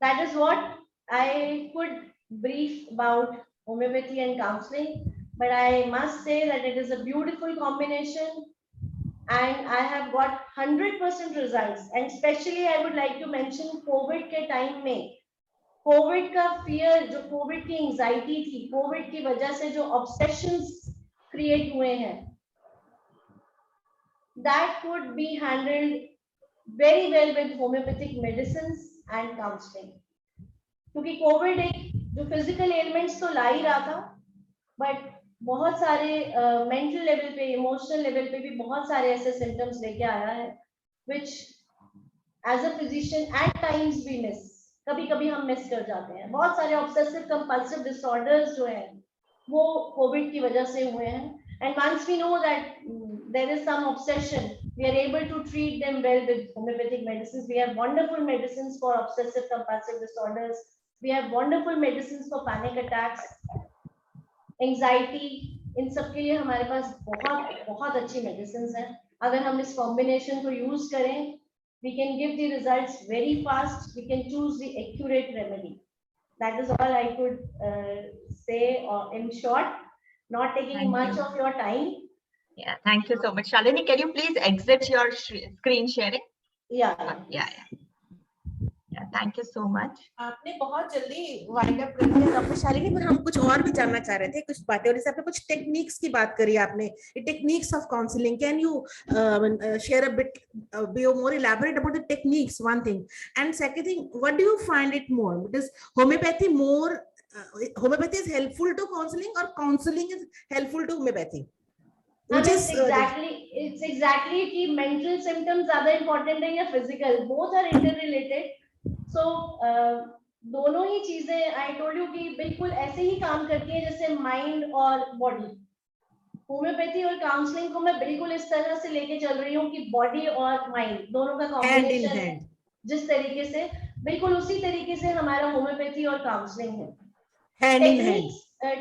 That is what I could brief about homeopathy and counselling, but I must say that it is a beautiful combination and I have got 100% results. And especially I would like to mention COVID के time में, COVID का fear, जो COVID की anxiety थी, COVID की वजह से जो obsessions create हुए हैं, that could be handled very well with homeopathic medicines and counseling. क्योंकि COVID एक जो physical ailments तो ला ही रहा था, but बहुत सारे मेंटल लेवल पे, इमोशनल लेवल पे भी बहुत सारे ऐसे सिम्टम्स लेके आया है which as a physician at times we miss. कभी कभी हम मिस कर जाते हैं. बहुत सारे ऑब्सेसिव कंपल्सिव डिसऑर्डर्स जो हैं वो कोविड की वजह से हुए हैं. And once we know that there is some obsession, we are able to treat them well with homeopathic medicines. We have wonderful medicines for obsessive compulsive disorders. We have wonderful medicines for panic attacks, anxiety. इन सब के लिए हमारे पास बहुत बहुत अच्छी medicine हैं. अगर हम इस कॉम्बिनेशन को यूज करें, we can give the results very fast. We can choose the accurate remedy. That is all I could say in short, not taking much of your time. Yeah, thank you so much. Shalini, can you please exit your screen sharing? Yeah. Yeah, thank you so much. आपने बहुत जल्दी wind up कर दिया doctor Shalini, पर हम कुछ और भी जानना चाह रहे थे, कुछ बातें। और जैसे आपने कुछ टेक्निक्स की बात करी, आपने techniques of counselling, can you share a bit, be more elaborate about the techniques, one thing, and second thing, what do you find it more, because homeopathy more homeopathy is helpful to counseling or counseling is helpful to homeopathy? It's exactly कि mental symptoms ज़्यादा important है या physical, both are interrelated. So दोनों ही चीजें I told you कि बिल्कुल ऐसे ही काम करती है जैसे mind और body. होम्योपैथी और काउंसलिंग को मैं बिल्कुल इस तरह से लेके चल रही हूँ कि बॉडी और माइंड दोनों का कॉम्बिनेशन है, जिस तरीके से, बिल्कुल उसी तरीके से हमारा होम्योपैथी और काउंसलिंग है।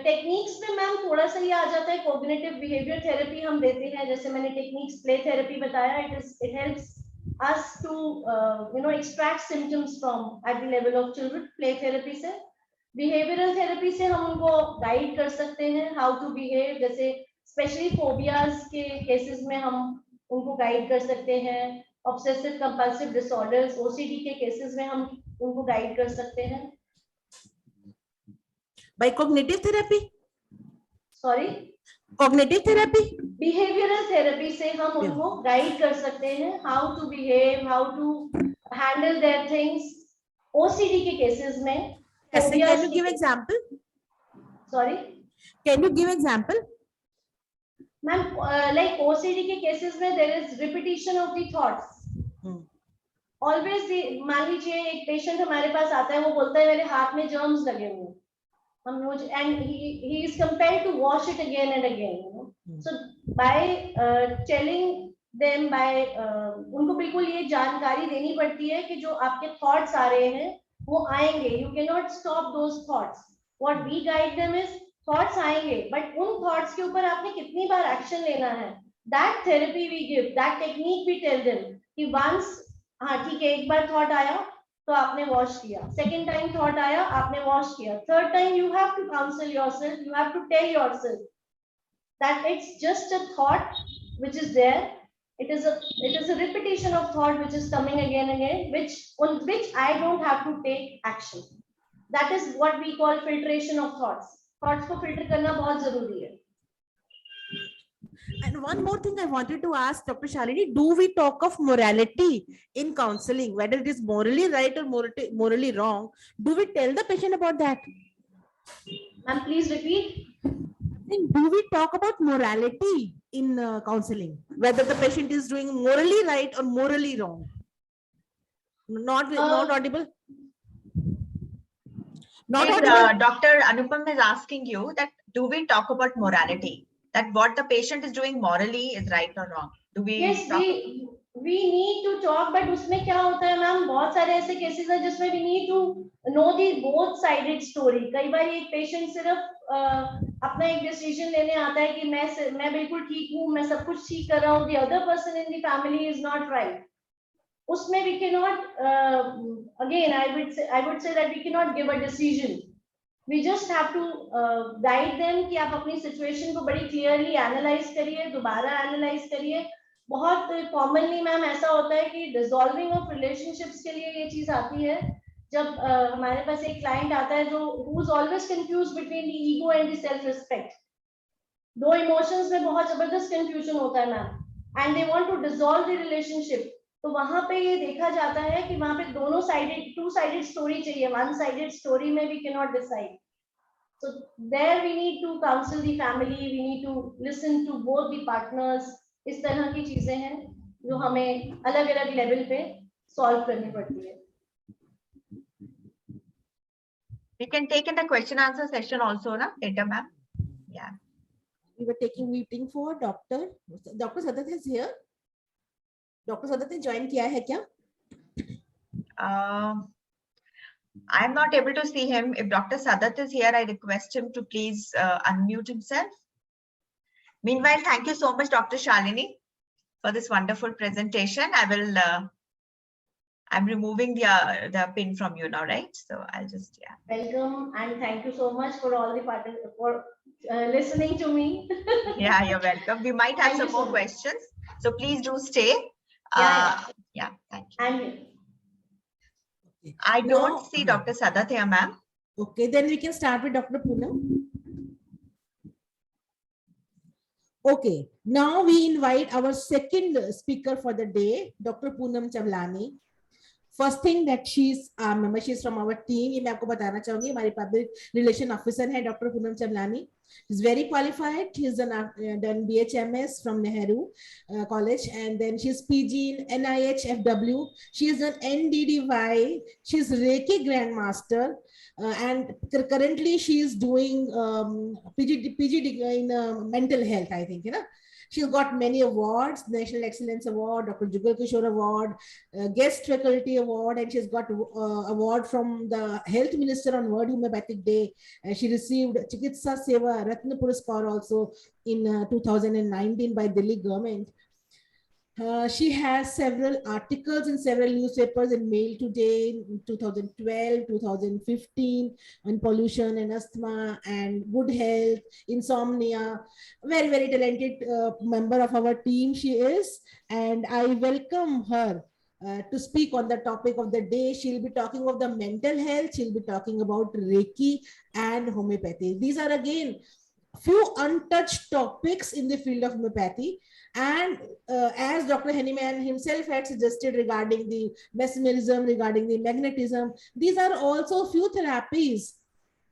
टेक्निक्स में मैम थोड़ा सा ही आ जाता है, कॉग्निटिव बिहेवियर थेरेपी हम देते हैं, जैसे मैंने टेक्निक्स प्ले थेरेपी बताया, it helps us to extract symptoms from at the level of children. Play therapy से, बिहेवियरल थेरेपी से हम उनको गाइड कर सकते हैं हाउ टू बिहेव, जैसे स्पेशली फोबियाज के केसेस में हम उनको गाइड कर सकते हैं, ऑब्सेसिव कंपल्सिव डिसऑर्डर्स ओसीडी के केसेस में हम उनको गाइड कर सकते हैं। By cognitive therapy? Sorry? Cognitive therapy? Behavioral therapy से हम उनको गाइड कर सकते हैं how to behave, how to handle their things. OCD के केसेस में, can you give example? Sorry? Can you give example? Ma'am, like OCD के cases में there is repetition of the thoughts. Always मान लीजिए एक पेशेंट हमारे पास आता है, वो बोलता है मेरे हाथ में जर्म्स लगे हुए हैं, and he is compelled to wash it again and again, so by telling them, by उनको बिल्कुल ये जानकारी देनी पड़ती है कि जो आपके thoughts आ रहे हैं वो आएंगे, you cannot stop those thoughts. What we guide them is thoughts आएंगे, but उन thoughts के ऊपर आपने कितनी बार action लेना है, that therapy we give, that technique we tell them कि once हाँ ठीक है, एक बार thought आया तो आपने वॉश किया, सेकेंड टाइम थॉट आया आपने वॉश किया, third time you have to counsel yourself, you have to tell yourself that it's just a thought which is there, it is a repetition of thought which is coming again and again, on which I don't have to take action. That is what we call filtration of thoughts. Thoughts को filter करना बहुत जरूरी है. And one more thing I wanted to ask Dr. Shalini, do we talk of morality in counseling, whether it is morally right or morally wrong? Do we tell the patient about that? Ma'am, please repeat. Do we talk about morality in counseling, whether the patient is doing morally right or morally wrong? Not audible. Not audible. Dr. Anupam is asking you that do we talk about morality? That what the patient is doing morally is right or wrong? Do we? Yes, we need to talk, but उसमें क्या होता है ma'am, बहुत सारे ऐसे cases हैं जिसमें we need to know the both sided story. कई बार एक पेशेंट सिर्फ अपना एक डिसीजन लेने आता है कि मैं बिल्कुल ठीक हूँ, मैं सब कुछ ठीक कर रहा हूँ, the other person in the family is not right. उसमें we cannot again I would say that we cannot give a decision. We just have to guide them कि आप अपनी सिचुएशन को बड़ी क्लियरली एनालाइज करिए, दोबारा एनालाइज करिए. बहुत कॉमनली मैम ऐसा होता है कि डिसॉल्विंग ऑफ रिलेशनशिप्स के लिए ये चीज आती है जब हमारे पास एक क्लाइंट आता है जो who is always confuse between the ego and the self respect. दो इमोशंस में बहुत जबरदस्त कंफ्यूजन होता है ma'am, and they want to dissolve the relationship. तो वहां पे ये देखा जाता है कि वहां पे दोनों साइडेड, टू साइडेड स्टोरी चाहिए. वन साइडेड स्टोरी में we can not decide. So there we need to counsel the family, we need to listen to both the partners. इस तरह की चीजें हैं जो हमें अलग अलग लेवल पे सॉल्व करनी पड़ती है. We can take in the question answer session also, na later, ma'am. Yeah. We were taking meeting for Dr. Sadath is here. Dr. Sadath ने join किया है क्या? I'm not able to see him. If Dr. Sadath is here, I request him to please unmute himself. Meanwhile, thank you so much, Dr. Shalini, for this wonderful presentation. I will I'm removing the pin from you now, right? So I'll just, yeah. Welcome and thank you so much for all the for listening to me. Yeah, you're welcome. We might have Thank some you more so much. questions. So please do stay. Yeah, Yeah, thank you. and Okay. I Now- don't see Dr. Sadat here, ma'am. Okay, then we can start with Dr. Poonam. Okay, now we invite our second speaker for the day, Dr. Poonam Chablani. First thing that she's member, she's from our team. ये मैं आपको बताना चाहूंगी हमारी public relation officer है Dr. Poonam Chablani. She's very qualified. She's done BHMS from Nehru College, and then she's PG in NIHFW. She is an NDDY. She's Reiki Grandmaster, and currently she is doing PG in mental health. I think, you know. She's got many awards, National Excellence Award, Dr. Jugal Kishore Award, Guest Faculty Award, and she's got award from the Health Minister on World Homeopathic Day. She received Chikitsa Seva Ratna Puraskar also in 2019 by Delhi government. She has several articles in several newspapers in Mail Today in 2012, 2015 on pollution and asthma and good health, insomnia. Very, very talented member of our team she is. And I welcome her to speak on the topic of the day. She'll be talking of the mental health. She'll be talking about Reiki and homeopathy. These are again few untouched topics in the field of homeopathy. And as Dr. Henneman himself had suggested regarding the mesmerism, regarding the magnetism, these are also few therapies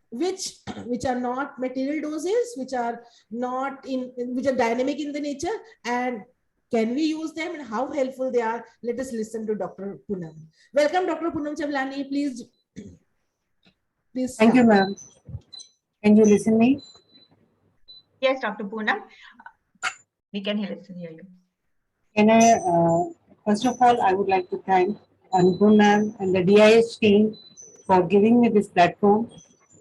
which are not material doses, which are not which are dynamic in the nature, and can we use them and how helpful they are? Let us listen to Dr. Poonam. Welcome, Dr. Poonam Chablani. Please. Thank you, ma'am. Can you listen me? Yes, Dr. Poonam. We can hear you. Can I, first of all, I would like to thank Anupam ma'am and the DIS team for giving me this platform.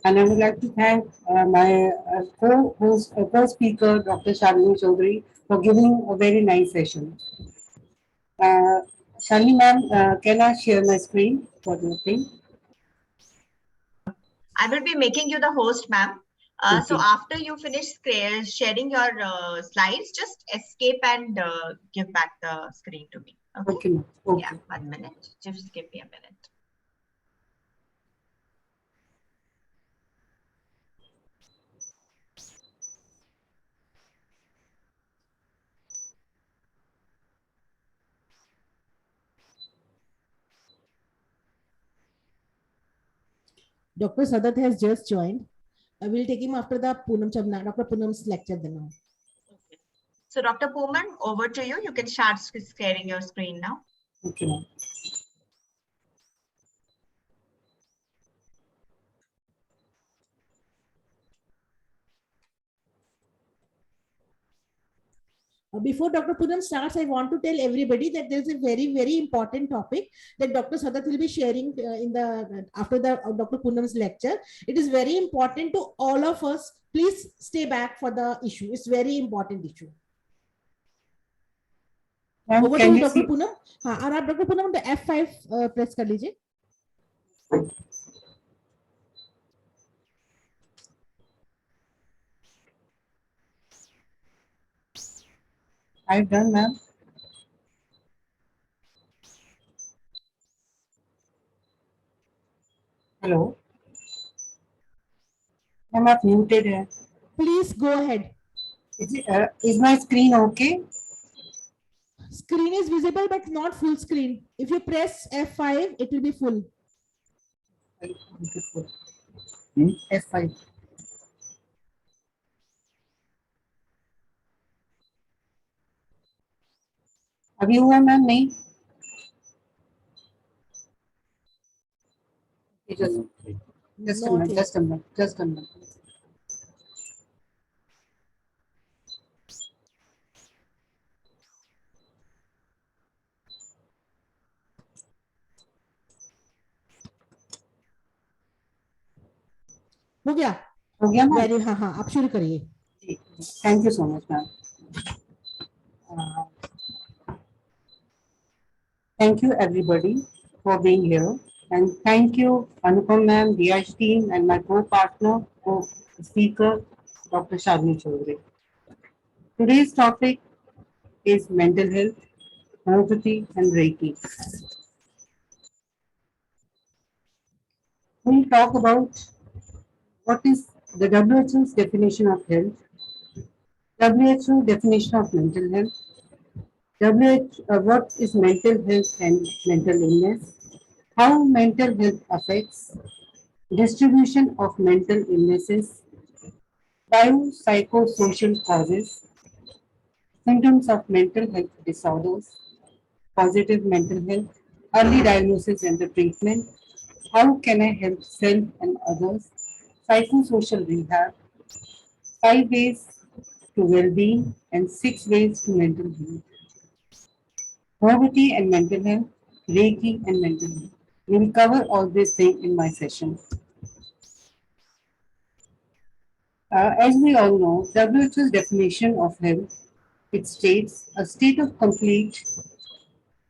And I would like to thank my co-speaker, Dr. Shalini Chaudhary, for giving a very nice session. Shalini ma'am, can I share my screen for the thing? I will be making you the host, ma'am. So after you finish sharing your slides, just escape and give back the screen to me. Okay. Okay. Yeah, 1 minute. Just give me a minute. Dr. Sadat has just joined. I will take him after the Dr. Poonam's lecture then now. Okay. So Dr. Poonam, over to you. You can start sharing your screen now. Okay, ma'am. Before Dr. Poonam starts, I want to tell everybody that there is a very, very important topic that Dr. Sadat will be sharing after Dr. Poonam's lecture. It is very important to all of us. Please stay back for the issue. It's very important issue. Over to Dr. Poonam. और आप Dr. Poonam the F5 press कर लीजिए. I've done, ma'am. Hello. Ma'am, आप muted है. Please go ahead. Is my screen okay? Screen is visible but not full screen. If you press F5, it will be full. F5. अभी हुआ ma'am नहीं? Just a minute. हो गया ma'am? हाँ आप शुरू करिए. Thank you so much, ma'am. Thank you, everybody, for being here. And thank you, Anupam ma'am, DH team, and my co-partner, co-speaker, Dr. Shalini Chaudhary. Today's topic is mental health, homeopathy, and Reiki. We'll talk about what is the WHO's definition of health, WHO definition of mental health, what is mental health and mental illness, how mental health affects, distribution of mental illnesses, biopsychosocial causes, symptoms of mental health disorders, positive mental health, early diagnosis and the treatment, how can I help self and others, psychosocial rehab, 5 ways to well-being and 6 ways to mental health, poverty and mental health, Reiki and mental health. We will cover all these things in my session. As we all know, WHO's definition of health, it states a state of complete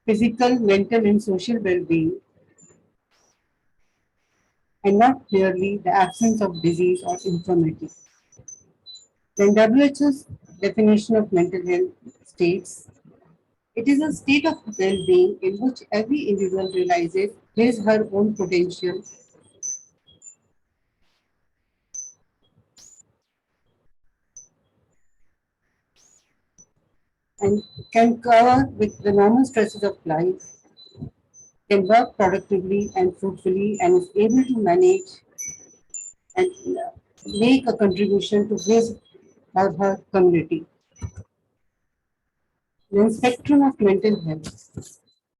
physical, mental, and social well-being, and not merely the absence of disease or infirmity. Then WHO's definition of mental health states it is a state of well-being in which every individual realizes his or her own potential and can cover with the normal stresses of life, can work productively and fruitfully, and is able to manage and make a contribution to his or her community. Then spectrum of mental health.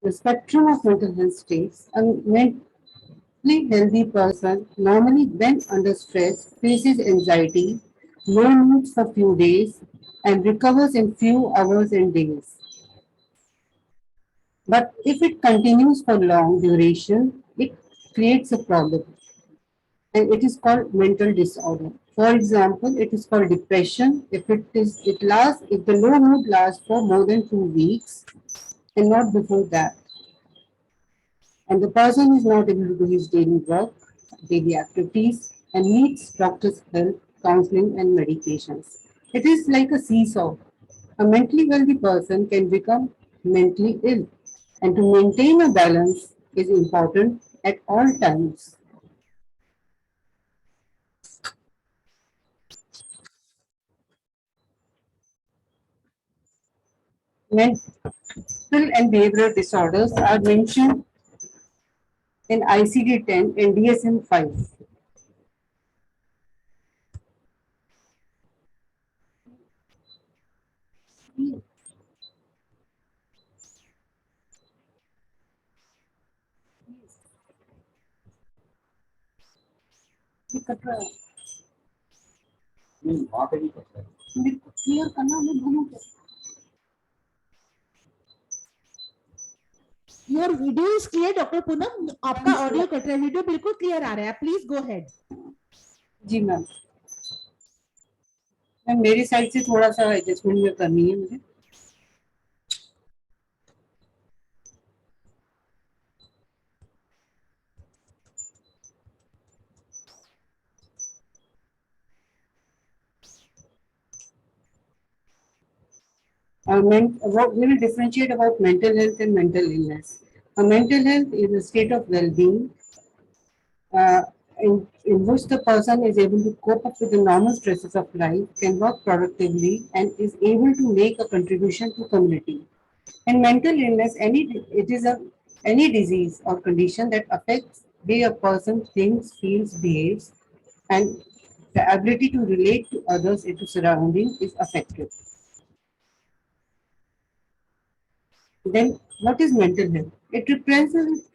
The spectrum of mental health states a mentally healthy person normally when under stress faces anxiety, low moods for few days, and recovers in few hours and days. But if it continues for long duration, it creates a problem and it is called mental disorder. For example, it is called depression if if the low mood lasts for more than 2 weeks and not before that. And the person is not able to do his daily work, daily activities, and needs doctor's help, counseling, and medications. It is like a seesaw. A mentally wealthy person can become mentally ill, and to maintain a balance is important at all times. Mental and behavioral disorders are mentioned in ICD-10 and DSM-5. Clear करना हमें दोनों को Your video is clear, Dr. Poonam. आपका audio cut रहा है, video बिल्कुल clear आ रहा है. Please go ahead. जी मैम मैम मेरी साइड से थोड़ा सा एडजस्टमेंट में करनी है मुझे what we will differentiate about mental health and mental illness. Mental health is a state of well-being uh, in which the person is able to cope up with the normal stresses of life, can work productively, and is able to make a contribution to community. And mental illness, it is any disease or condition that affects the way a person thinks, feels, behaves, and the ability to relate to others and to surroundings is affected. Then, what is mental health? It represents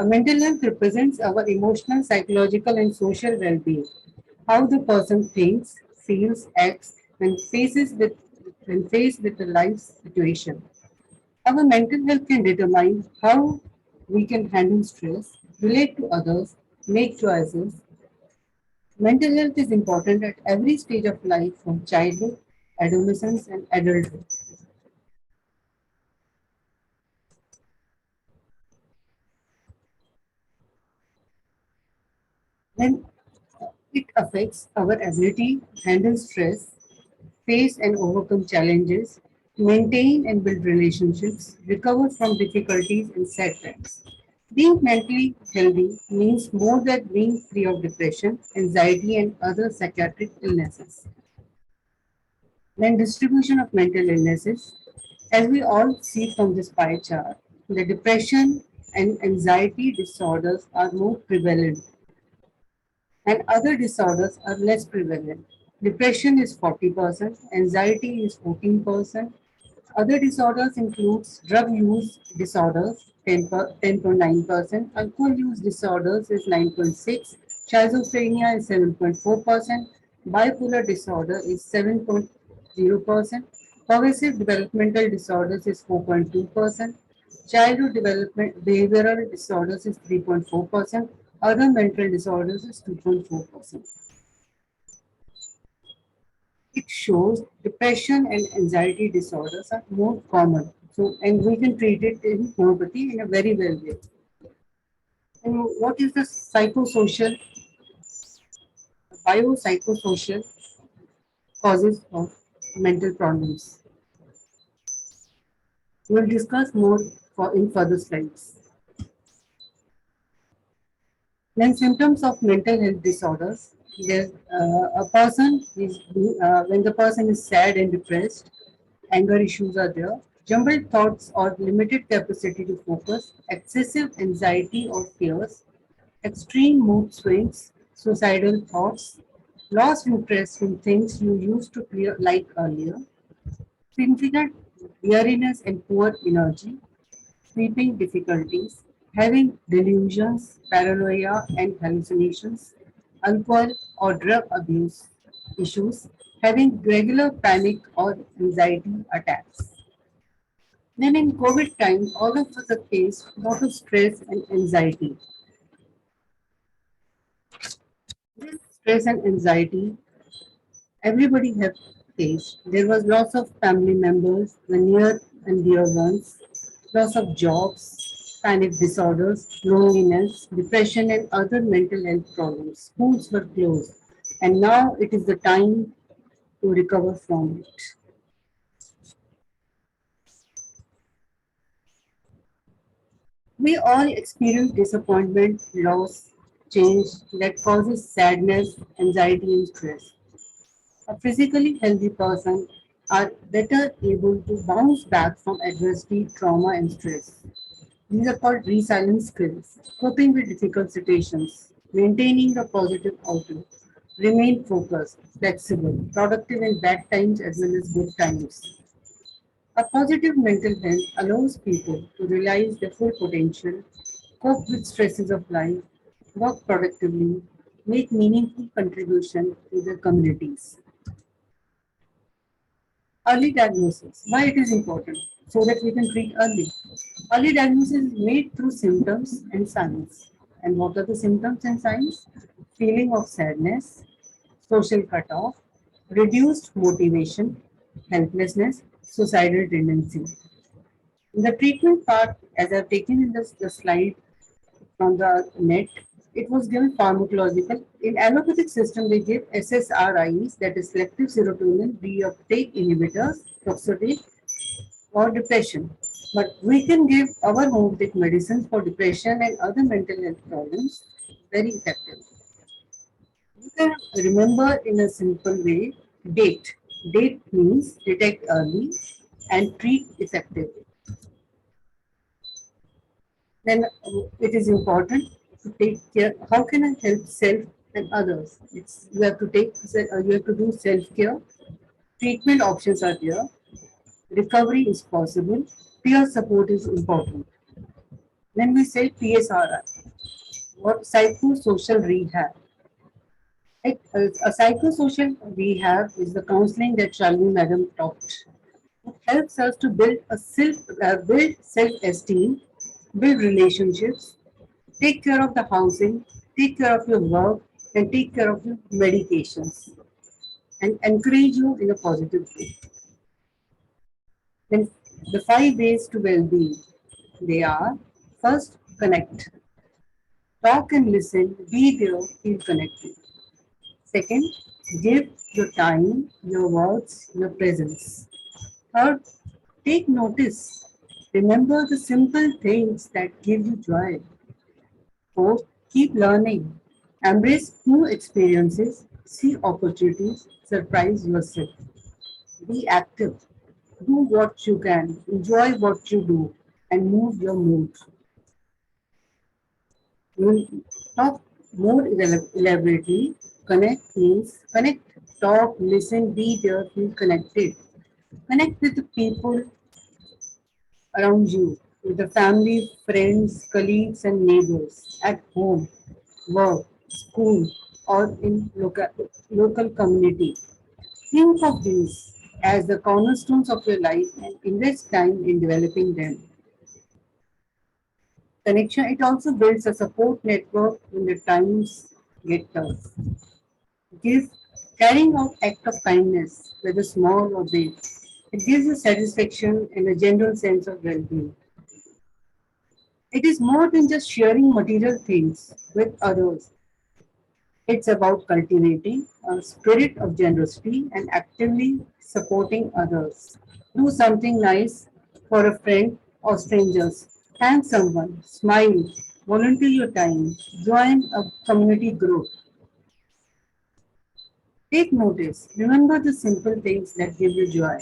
mental health represents our emotional, psychological, and social well-being. How the person thinks, feels, acts when faced with a life situation. Our mental health can determine how we can handle stress, relate to others, make choices. Mental health is important at every stage of life from childhood, adolescence, and adulthood. Then it affects our ability to handle stress, face and overcome challenges, maintain and build relationships, recover from difficulties and setbacks. Being mentally healthy means more than being free of depression, anxiety, and other psychiatric illnesses. Then, distribution of mental illnesses. As we all see from this pie chart, the depression and anxiety disorders are more prevalent and other disorders are less prevalent. Depression is 40%, anxiety is 14%. Other disorders includes drug use disorders, 10.9%, alcohol use disorders is 9.6, schizophrenia is 7.4%, bipolar disorder is 7.0%, pervasive developmental disorders is 4.2%, childhood development behavioral disorders is 3.4%, other mental disorders is 2.4%. It shows depression and anxiety disorders are more common. So, and we can treat it in homeopathy in a very well way. And what is the psychosocial, biopsychosocial causes of mental problems? We will discuss more in further slides. Then symptoms of mental health disorders. There, a person is when the person is sad and depressed, anger issues are there, jumbled thoughts or limited capacity to focus, excessive anxiety or fears, extreme mood swings, suicidal thoughts, lost interest in things you used to like earlier, significant weariness and poor energy, sleeping difficulties, having delusions, paranoia and hallucinations, alcohol or drug abuse issues, having regular panic or anxiety attacks. Then in COVID time, all of us have faced a lot of stress and anxiety. This stress and anxiety, everybody have faced. There was loss of family members, the near and dear ones, loss of jobs, panic disorders, loneliness, depression, and other mental health problems. Schools were closed, and now it is the time to recover from it. We all experience disappointment, loss, change that causes sadness, anxiety, and stress. A physically healthy person are better able to bounce back from adversity, trauma, and stress. These are called resilience skills, coping with difficult situations, maintaining a positive outlook, remain focused, flexible, productive in bad times as well as good times. A positive mental health allows people to realize their full potential, cope with stresses of life, work productively, make meaningful contribution to their communities. Early diagnosis. Why it is important? So that we can treat early. Early diagnosis is made through symptoms and signs. And what are the symptoms and signs? Feeling of sadness, social cutoff, reduced motivation, helplessness, suicidal tendency. In the treatment part, as I've taken in the slide from the net, it was given pharmacological. In allopathic system, they give SSRIs, that is selective serotonin reuptake inhibitors, toxotic, or depression. But we can give our homeopathic medicines for depression and other mental health problems very effective. You can remember in a simple way, date. Date means detect early and treat effectively. Then it is important to take care. How can I help self and others? It's you have to you have to do self care. Treatment options are there. Recovery is possible. Peer support is important. Then we say PSRR, what psychosocial rehab. A psychosocial rehab is the counseling that Shalini madam taught. It helps us to build self-esteem, build relationships, take care of the housing, take care of your work, and take care of your medications, and encourage you in a positive way. Then the 5 ways to well-being, they are: first, connect. Talk and listen, be there, feel connected. Second, give your time, your words, your presence. Third, take notice. Remember the simple things that give you joy. Fourth, keep learning. Embrace new experiences, see opportunities, surprise yourself. Be active. Do what you can, enjoy what you do, and move your mood. We will talk more elaborately. Connect means connect, talk, listen, be there, feel connected. Connect with the people around you, with the family, friends, colleagues, and neighbors at home, work, school, or in local community. Think of these as the cornerstones of your life and invest time in developing them. Connection, it also builds a support network when the times get tough. Give carrying out act of kindness, whether small or big. It gives you satisfaction and a general sense of well-being. It is more than just sharing material things with others. It's about cultivating a spirit of generosity and actively supporting others. Do something nice for a friend or strangers. Thank someone, smile, volunteer your time, join a community group. Take notice, remember the simple things that give you joy.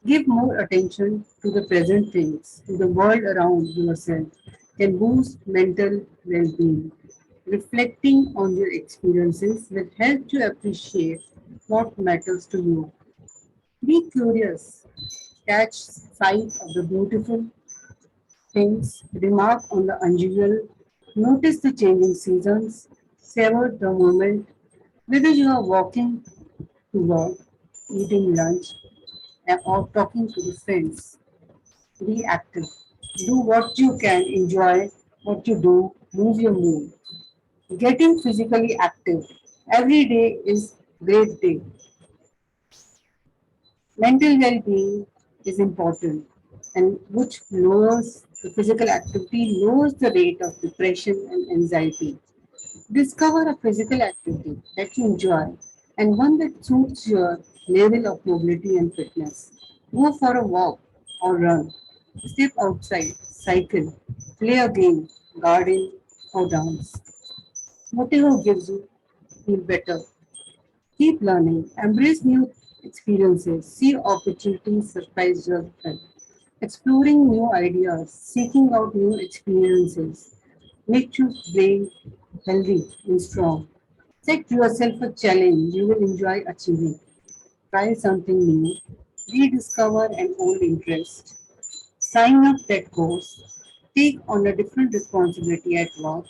Give more attention to the present things, to the world around yourself, can boost mental well being. Reflecting on your experiences will help you appreciate what matters to you. Be curious, catch sight of the beautiful things, remark on the unusual, notice the changing seasons, savor the moment, whether you are walking to work, eating lunch, or talking to the friends. Be active. Do what you can, enjoy what you do, move your mood. Getting physically active every day is great day. Mental well-being is important and which lowers the physical activity lowers the rate of depression and anxiety. Discover a physical activity that you enjoy and one that suits your level of mobility and fitness. Go for a walk or run. Step outside, cycle, play a game, garden or dance. Whatever gives you feel better. Keep learning, embrace new experiences, see opportunities, surprise yourself. Exploring new ideas, seeking out new experiences makes your brain healthy and strong. Set yourself a challenge you will enjoy achieving. Try something new, rediscover an old interest, sign up that course, take on a different responsibility at work,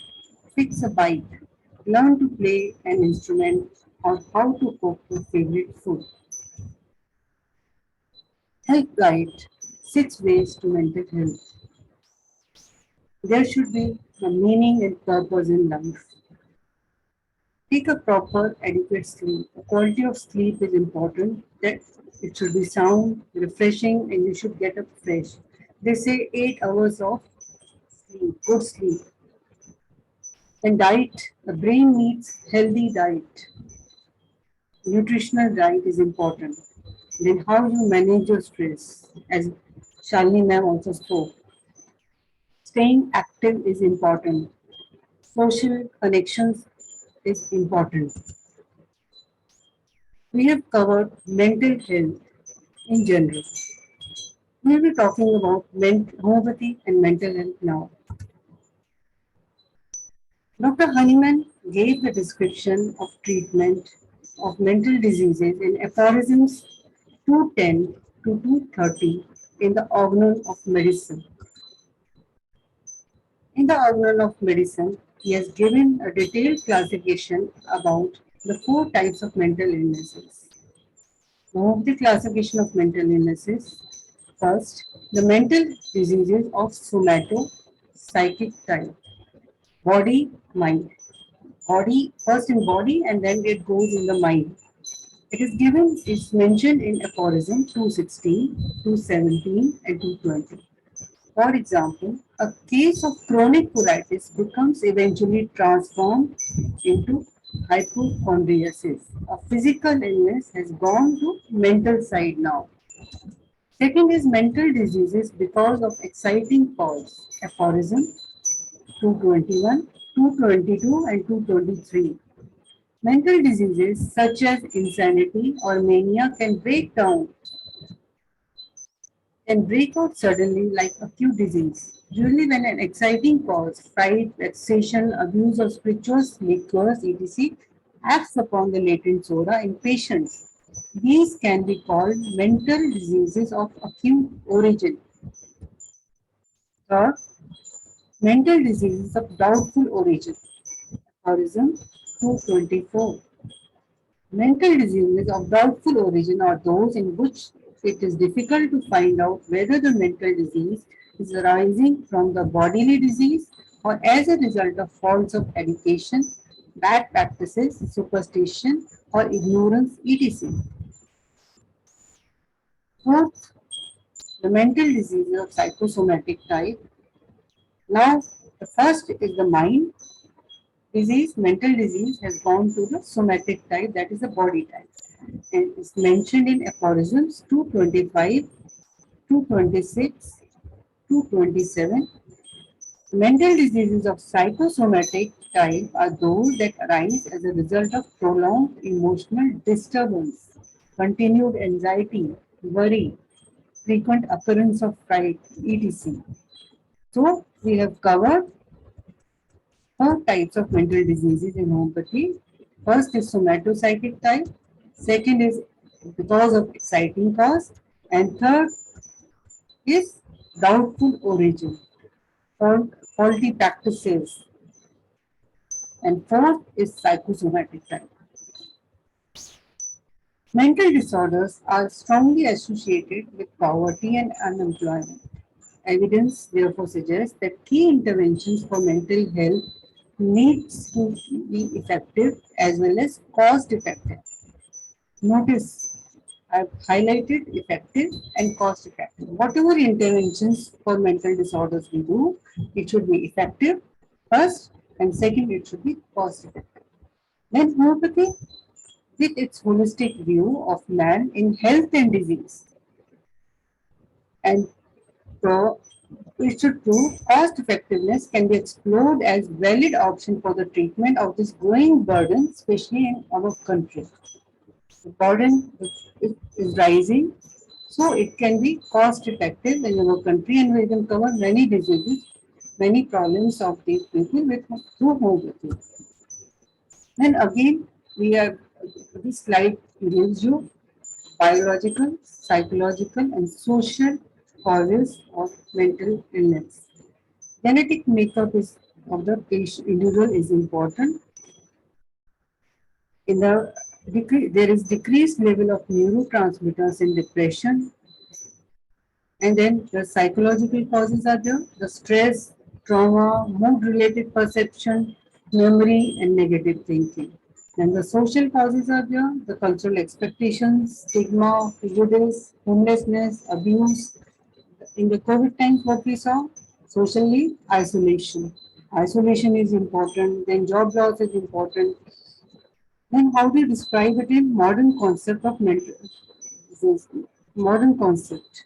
fix a bike, learn to play an instrument, or how to cook your favorite food. Health Guide 6 Ways to Mental Health. There should be a meaning and purpose in life. Take a proper, adequate sleep. The quality of sleep is important. That it should be sound, refreshing, and you should get up fresh. They say 8 hours of sleep, good sleep. And diet, the brain needs healthy diet. Nutritional diet is important. Then how you manage your stress, as Shalini ma'am also spoke. Staying active is important. Social connections is important. We have covered mental health in general. We will be talking about homeopathy and mental health now. Dr. Honeyman gave the description of treatment of mental diseases in aphorisms 210 to 230 in the Organal of Medicine. In the Organal of Medicine, he has given a detailed classification about the 4 types of mental illnesses. Now, the classification of mental illnesses. First, the mental diseases of somato psychic type. Body, mind. Body, first in body and then it goes in the mind. It is mentioned in aphorism 216, 217 and 220. For example, a case of chronic colitis becomes eventually transformed into hypochondriasis. A physical illness has gone to mental side now. Second is mental diseases because of exciting cause. Aphorism 221, 222 and 223. Mental diseases such as insanity or mania can break out suddenly like acute disease. Usually when an exciting cause, fright, vexation, abuse of spirituous liquors, etc., acts upon the latent sora in patients. These can be called mental diseases of acute origin. Third, mental diseases of doubtful origin. Aphorism 224. Mental diseases of doubtful origin are those in which it is difficult to find out whether the mental disease is arising from the bodily disease or as a result of faults of education, bad practices, superstition, or ignorance, etc. Fourth, the mental diseases of psychosomatic type. Now, the first is the mind disease, mental disease has gone to the somatic type, that is the body type. And it's mentioned in aphorisms 225, 226, 227. Mental diseases of psychosomatic type are those that arise as a result of prolonged emotional disturbance, continued anxiety, worry, frequent occurrence of fright, etc. So we have covered four types of mental diseases in homeopathy. First is somatopsychic type, second is because of exciting cause, and third is doubtful origin, faulty practices, and fourth is psychosomatic type. Mental disorders are strongly associated with poverty and unemployment. Evidence therefore suggests that key interventions for mental health needs to be effective as well as cost effective. Notice I've highlighted effective and cost effective. Whatever interventions for mental disorders we do, it should be effective first, and second, it should be cost effective. Then homeopathy, with its holistic view of man in health and disease, and so it should prove cost effectiveness can be explored as valid option for the treatment of this growing burden, especially in our country. The burden is rising, so it can be cost effective in our country, and we can cover many diseases, many problems of these people with through homeopathy. Then again, we have this slide gives you biological, psychological, and social causes of mental illness. Genetic makeup is of the patient individual is important. In the there is decreased level of neurotransmitters in depression, and then the psychological causes are there: the stress, trauma, mood-related perception, memory, and negative thinking. And the social causes are there: the cultural expectations, stigma, prejudice, homelessness, abuse. In the COVID times, what we saw? Socially, isolation. Isolation is important, then job loss is important. Then how do you describe it in modern concept of mental disease? Modern concept.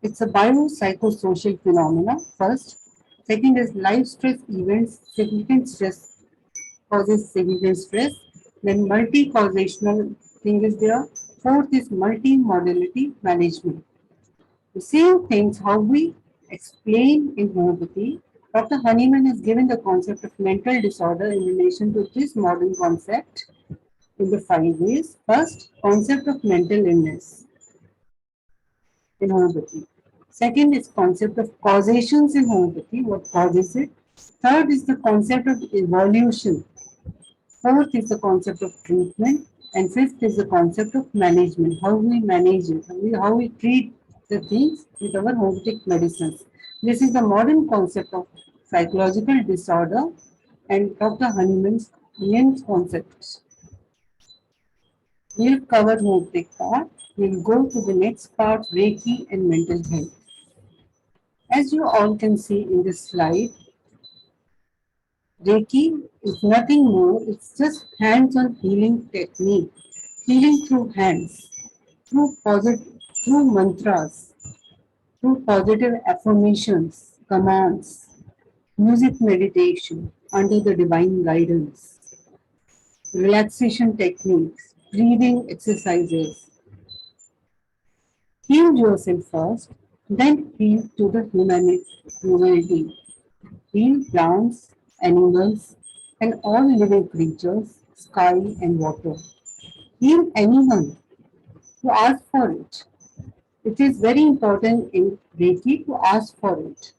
It's a biopsychosocial phenomena first. Second is life stress events, significant stress causes significant stress. Then multi-causational thing is there. Fourth is multi-modality management. The same things how we explain in homeopathy. Dr. Honeyman has given the concept of mental disorder in relation to this modern concept in the 5 ways. First, concept of mental illness in homeopathy. Second is concept of causations in homeopathy, what causes it. Third is the concept of evolution. Fourth is the concept of treatment. And fifth is the concept of management, how we manage it, how we treat the things with our homeopathic medicines. This is the modern concept of psychological disorder and Dr. Honeyman's main concepts. We'll cover homeopathic part. We'll go to the next part, Reiki and mental health. As you all can see in this slide, Reiki is nothing more, it's just hands-on healing technique. Healing through hands, through mantras, through positive affirmations, commands, music meditation under the divine guidance, relaxation techniques, breathing exercises. Heal yourself first, then heal to the humanity. Heal plants, animals, and all living creatures, sky and water. Heal anyone who asks for it. It is very important in Reiki to ask for it.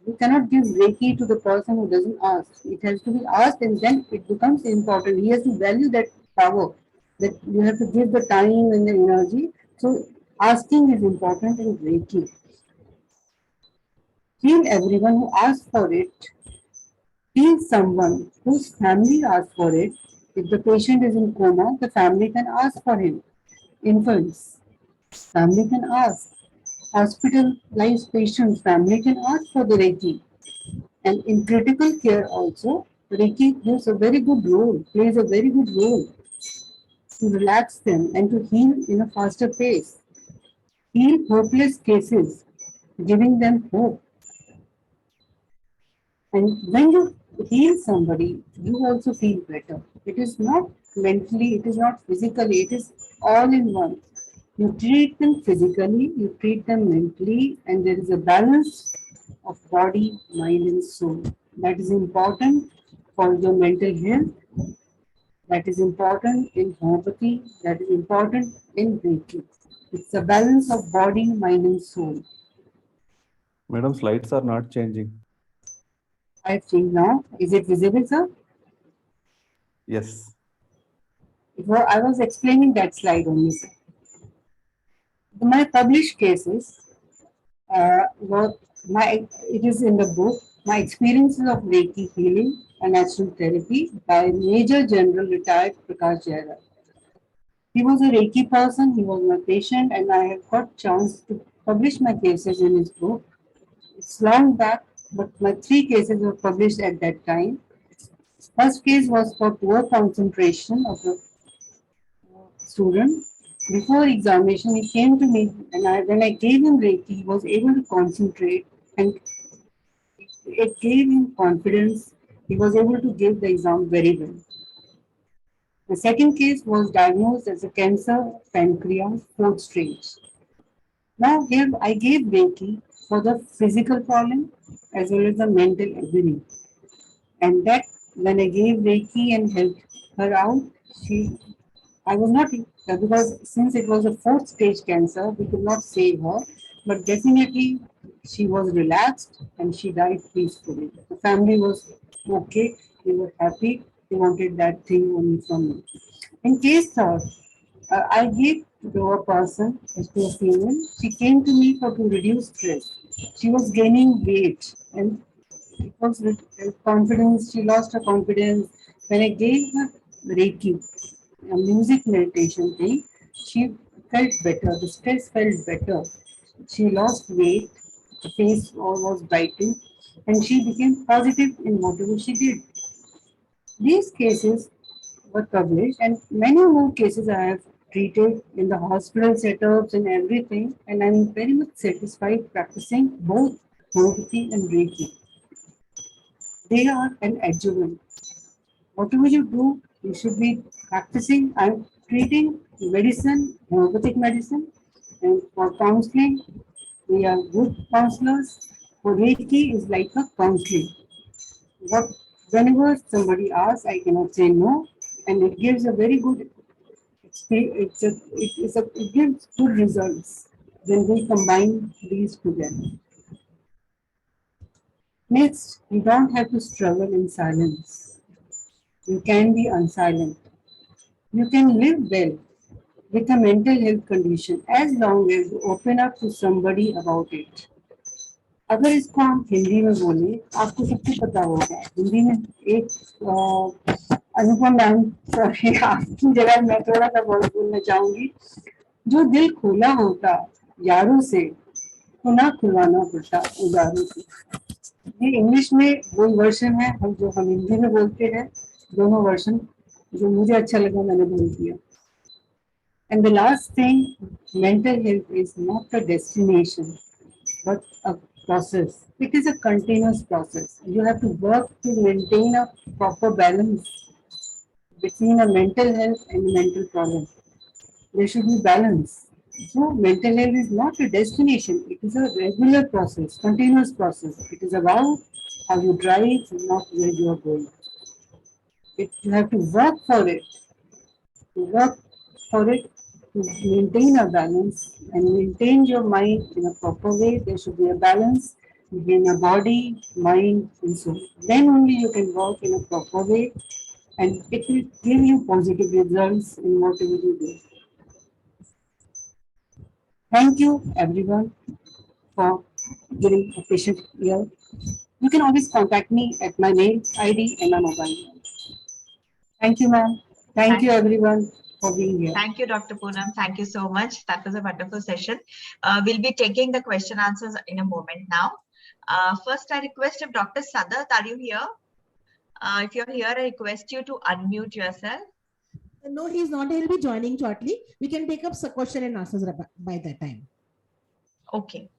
You cannot give Reiki to the person who doesn't ask. It has to be asked and then it becomes important. He has to value that power, that you have to give the time and the energy. So asking is important in Reiki. Heal everyone who asks for it. Heal someone whose family asks for it. If the patient is in coma, the family can ask for him. Infants, family can ask. Hospitalized patients, family can ask for the Reiki. And in critical care also, Reiki plays a very good role to relax them and to heal in a faster pace. Heal hopeless cases, giving them hope. And when you heal somebody, you also feel better. It is not mentally, it is not physically, it is all in one. You treat them physically, you treat them mentally, and there is a balance of body, mind, and soul. That is important for your mental health. That is important in homeopathy. That is important in Reiki. It's a balance of body, mind, and soul. Madam, slides are not changing. I think now, is it visible, sir? Yes. I was explaining that slide only, sir. My published cases it is in the book, My Experiences of Reiki Healing and Natural Therapy by Major General Retired Prakash Jairam. He was a Reiki person, he was my patient, and I have got chance to publish my cases in his book. It's long back, but my 3 cases were published at that time. First case was for poor concentration of the student. Before examination, he came to me, and when I gave him Reiki, he was able to concentrate, and it gave him confidence. He was able to give the exam very well. The second case was diagnosed as a cancer pancreas, 4th stage. Now here I gave Reiki for the physical problem as well as the mental agony. And that when I gave Reiki and helped her out, I was not, because since it was a 4th stage cancer, we could not save her, but definitely she was relaxed and she died peacefully. The family was okay, they were happy, they wanted that thing only from me. In case third, I gave to a person, to a female, she came to me to reduce stress. She was gaining weight and it was with confidence, she lost her confidence. When I gave her Reiki, a music meditation thing, she felt better, the stress felt better. She lost weight, the face was brightening, and she became positive in whatever she did. These cases were published, and many more cases I have treated in the hospital setups and everything, and I'm very much satisfied practicing both homeopathy and Reiki. They are an adjuvant. Whatever you do, you should be practicing. I'm treating medicine, homeopathic medicine, and for counseling, we are good counselors. For Reiki is like a counseling. What whenever somebody asks, I cannot say no, and it gives a very good it gives good results when we combine these together. Next, you don't have to struggle in silence. You can be unsilent. You can live well with a mental health condition as long as you open up to somebody about it. अगर इसको हम हिंदी में बोले, आपको सबको पता होगा हिंदी में एक अनुपम मैम, सॉरी आपकी जगह मैं थोड़ा सा बहुत बोलना चाहूंगी, जो दिल खुला होता यारों से पुनः खुलवाना पड़ता उदाहरण से। ये इंग्लिश में वही वर्जन है हम जो हम हिंदी में बोलते हैं, दोनों वर्जन जो मुझे अच्छा लगा मैंने बोल दिया। And the last thing, mental health is not a destination, but a process. It is a continuous process. You have to work to maintain a proper balance between a mental health and a mental problem. There should be balance. So mental health is not a destination. It is a regular process, continuous process. It is about how you drive, not where you are going. You have to work for it. To work for it to maintain a balance and maintain your mind in a proper way. There should be a balance between your body, mind, and soul. Then only you can work in a proper way and it will give you positive results in whatever you do. Thank you everyone for giving a patient ear. You can always contact me at my mail ID and my mobile. Thank you, ma'am. Thank you everyone for being here. Thank you, Dr. Poonam. Thank you so much. That was a wonderful session. We'll be taking the question answers in a moment now. First, I request if Dr. Sadat, are you here? If you're here, I request you to unmute yourself. No, he's not. He'll be joining shortly. We can take up some question and answers by that time. Okay.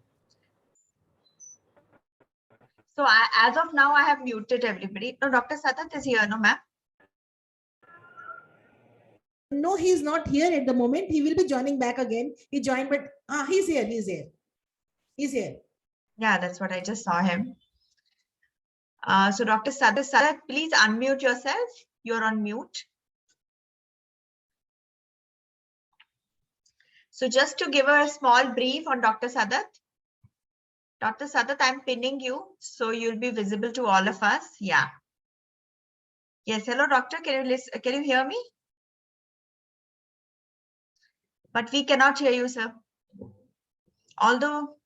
So as of now, I have muted everybody. No, Dr. Sadat is here, no, ma'am? No, he's not here at the moment. He will be joining back again. He joined, but he's here. He's here. He's here. Yeah, that's what I just saw him. So Dr. Sadat, please unmute yourself. You're on mute. So just to give a small brief on Dr. Sadat. Dr. Sadat, I'm pinning you, so you'll be visible to all of us. Yeah. Yes, hello, doctor. Can you listen? Can you hear me? But we cannot hear you, sir. Although.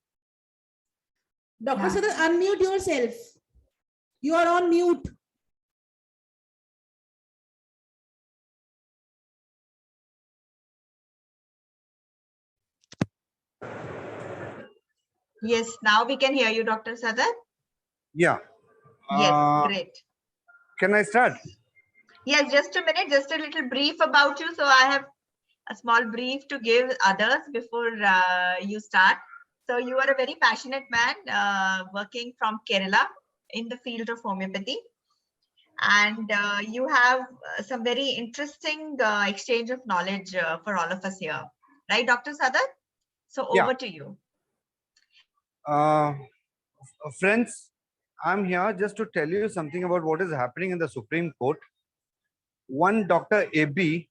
Dr. Sadat, unmute yourself. You are on mute. Yes, now we can hear you, Dr. Sadat. Yeah. Yes, great. Can I start? Yes, just a minute, just a little brief about you. So I have a small brief to give others before you start. So you are a very passionate man working from Kerala in the field of homeopathy. And you have some very interesting exchange of knowledge for all of us here. Right, Dr. Sadat? So over to you. Friends, I'm here just to tell you something about what is happening in the Supreme Court. One Dr. AB,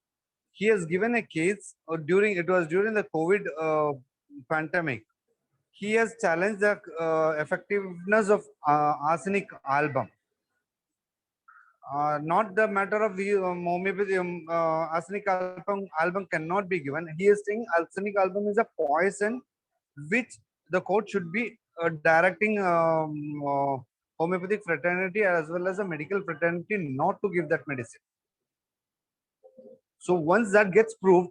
he has given a case during the COVID pandemic. He has challenged the effectiveness of arsenic album. Not the matter of the homeopathy, arsenic album cannot be given. He is saying arsenic album is a poison which the court should be directing homeopathic fraternity as well as a medical fraternity not to give that medicine. So once that gets proved,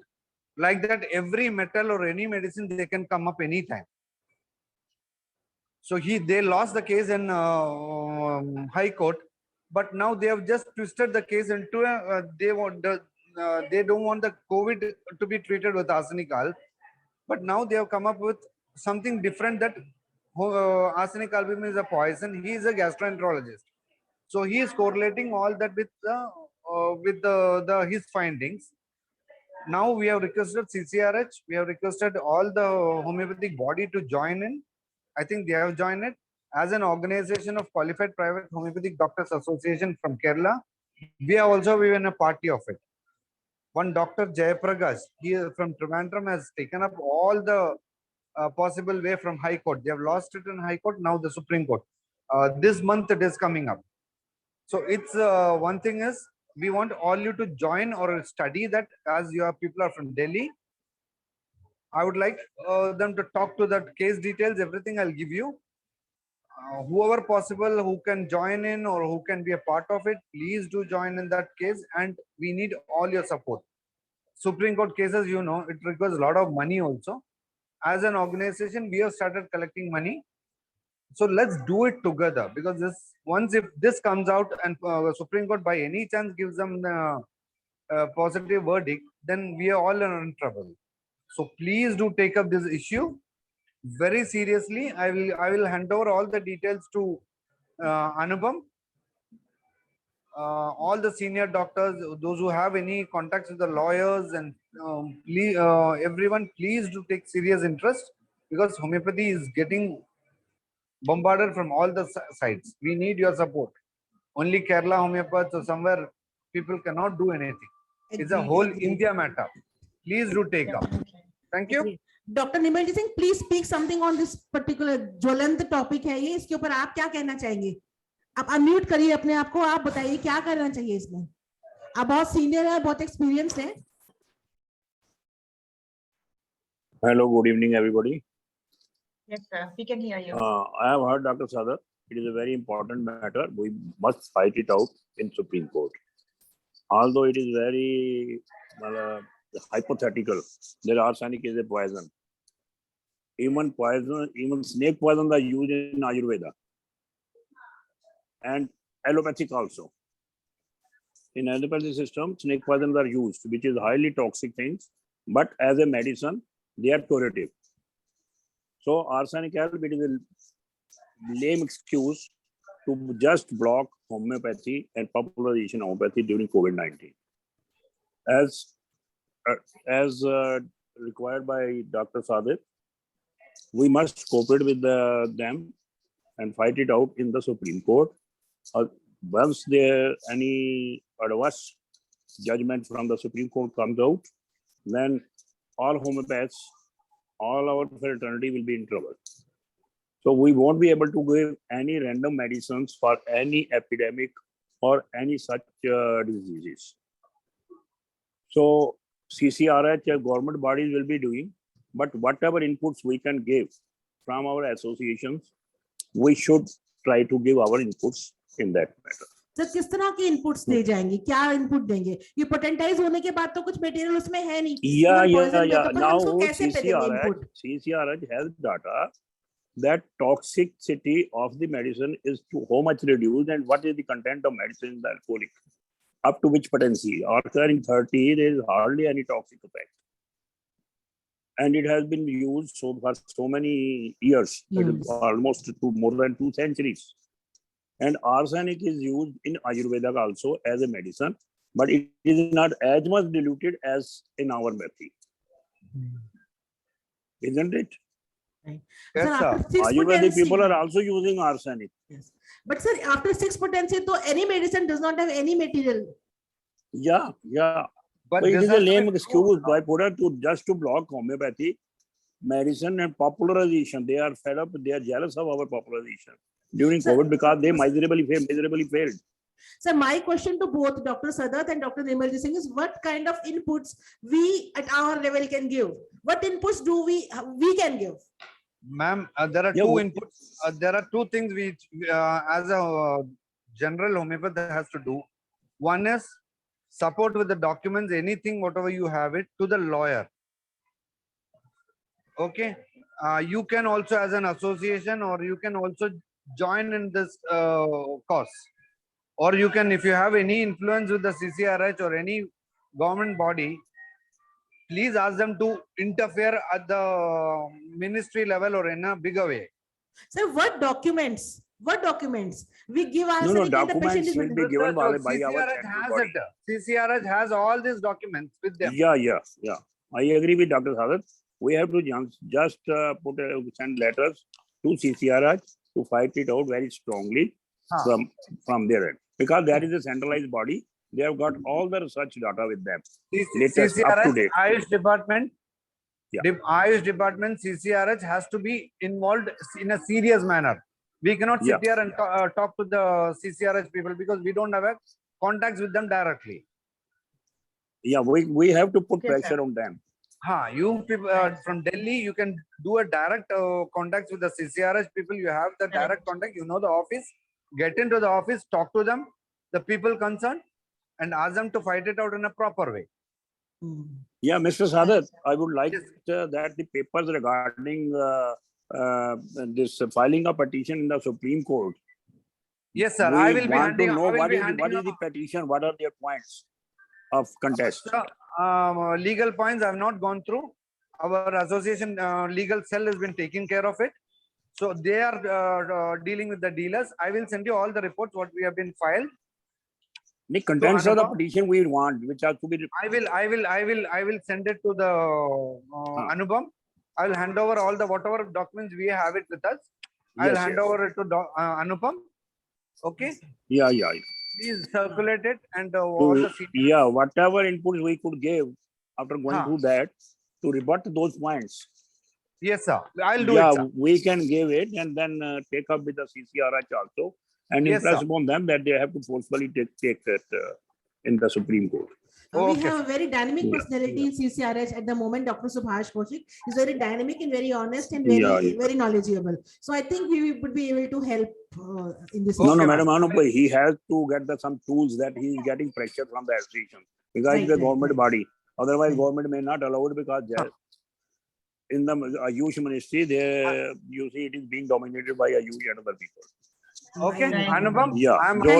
like that, every metal or any medicine, they can come up anytime. So they lost the case in High Court, but now they have just twisted the case into they don't want the COVID to be treated with arsenic alb, but now they have come up with something different, that arsenic album is a poison. He is a gastroenterologist, so he is correlating all that with his findings. Now we have requested CCRH, we have requested all the homeopathic body to join in. I think they have joined it as an organization of Qualified Private Homeopathic Doctors Association from Kerala. We have also been a party of it. One Dr. Jayaprakash, he from Trivandrum, has taken up all the possible way from High Court. They have lost it in High Court, now the Supreme Court. This month it is coming up. So it's one thing is, we want all you to join or study that, as your people are from Delhi. I would like them to talk to that case details, everything I'll give you. Whoever possible who can join in or who can be a part of it, please do join in that case, and we need all your support. Supreme Court cases, you know, it requires a lot of money also, as an organization, we have started collecting money. So let's do it together, because if this comes out and Supreme Court by any chance gives them the positive verdict, then we are all in trouble. So please do take up this issue very seriously. I will hand over all the details to Anupam. All the senior doctors, those who have any contacts with the lawyers, and everyone, please do take serious interest, because homeopathy is getting bombarded from all the sides. We need your support. Only Kerala homeopaths or somewhere people cannot do anything. It's a whole India matter. Please do take up. Thank you. Dr. Nirmaljit Singh, please speak something on this particular ज्वलंत topic है ये, इसके ऊपर आप क्या कहना चाहेंगे? आप अनम्यूट करिए अपने आप को, आप बताइए क्या करना चाहिए इसमें. आप बहुत सीनियर हैं, बहुत एक्सपीरियंस्ड हैं. Hello, good evening, everybody. Yes, sir. We can hear you. I have heard Dr. Sadar. It is a very important matter. We must fight it out in Supreme Court. Although it is very hypothetical, there arsenic is a poison. Even snake poisons are used in Ayurveda and allopathic also. In allopathic system, snake poisons are used, which is highly toxic things, but as a medicine, they are curative. So arsenic help, it is a lame excuse to just block homeopathy and popularization of homeopathy during COVID-19. As required by Dr. Sadar, we must cooperate with them and fight it out in the Supreme Court. Once there any adverse judgment from the Supreme Court comes out, then all homeopaths, all our fraternity will be in trouble. So we won't be able to give any random medicines for any epidemic or any such diseases. So CCRH government bodies will be doing, but whatever inputs we can give from our associations, we should try to give our inputs in that matter. Sir किस तरह के inputs दे जाएंगे, क्या input देंगे? ये potentise होने के बाद तो कुछ मटेरियल उसमें है नहीं. Now CCRH has data that toxicity of the medicine is to how much reduced and what is the content of medicine in the alcoholic, up to which potency. After in 30, there is hardly any toxic effect. And it has been used for so many years, almost more than 2 centuries. And arsenic is used in Ayurveda also as a medicine, but it is not as much diluted as in our homeopathy. Isn't it? Right. Yes, sir, Ayurvedic people are also using arsenic. Yes. But sir, after 6 potency, so any medicine does not have any material. Yeah. But so it is a lame excuse by Buddha to block homeopathy, medicine and popularization. They are fed up, they are jealous of our popularization during COVID because they miserably failed. So my question to both Dr. Sadat and Dr. Nirmaljit Singh is, what kind of inputs we at our level can give? What inputs do we can give? Ma'am, there are two inputs. There are two things which as a general homeopath has to do. One is support with the documents, anything, whatever you have it, to the lawyer. Okay. You can also as an association, or you can also join in this cause. Or you can, if you have any influence with the CCRH or any government body, please ask them to interfere at the ministry level or in a bigger way. So what documents? We give our documents will be given by our body. CCRH has all these documents with them. Yeah. I agree with Dr. Sadar. We have to just send letters to CCRH to fight it out very strongly from their end. Because that is a centralized body. They have got all the research data with them. Latest, CCRH, up to date. Ayush department, Ayush department, CCRH has to be involved in a serious manner. We cannot sit here and talk to the CCRH people because we don't have contacts with them directly. Yeah, we have to put pressure on them. You people from Delhi, you can do a direct contacts with the CCRH people. You have the direct contact. You know the office. Get into the office, talk to them, the people concerned, and ask them to fight it out in a proper way. Yeah, Mr. Sadat, I would like that the papers regarding this filing a petition in the Supreme Court. Yes, sir. We I will be want handing. to know I will what be is handing the petition, what are their points of contest. Legal points I have not gone through. Our association legal cell has been taking care of it. So they are dealing with the dealers. I will send you all the reports what we have been filed. The contents of the petition we want, which are to be. I will send it to the Anupam. I will hand over all the whatever documents we have it with us. I will hand over it to Anupam. Okay. Yeah. Please circulate it and whatever inputs we could give after going through that to rebut those points. Yes, sir. I'll do it. Sir. We can give it and then take up with the CCRH also and impress upon them that they have to forcefully take it in the Supreme Court. We have a very dynamic personality in CCRH at the moment. Dr. Subhash Kaushik is very dynamic and very honest and very knowledgeable. So I think we would be able to help in this. No, Madam Anupam, he has to get some tools that he is getting pressure from the association because it's a government body. Otherwise, government may not allow it because in the Ayush ministry, you see it is being dominated by Ayush and other people. Okay, Anupam. Yeah,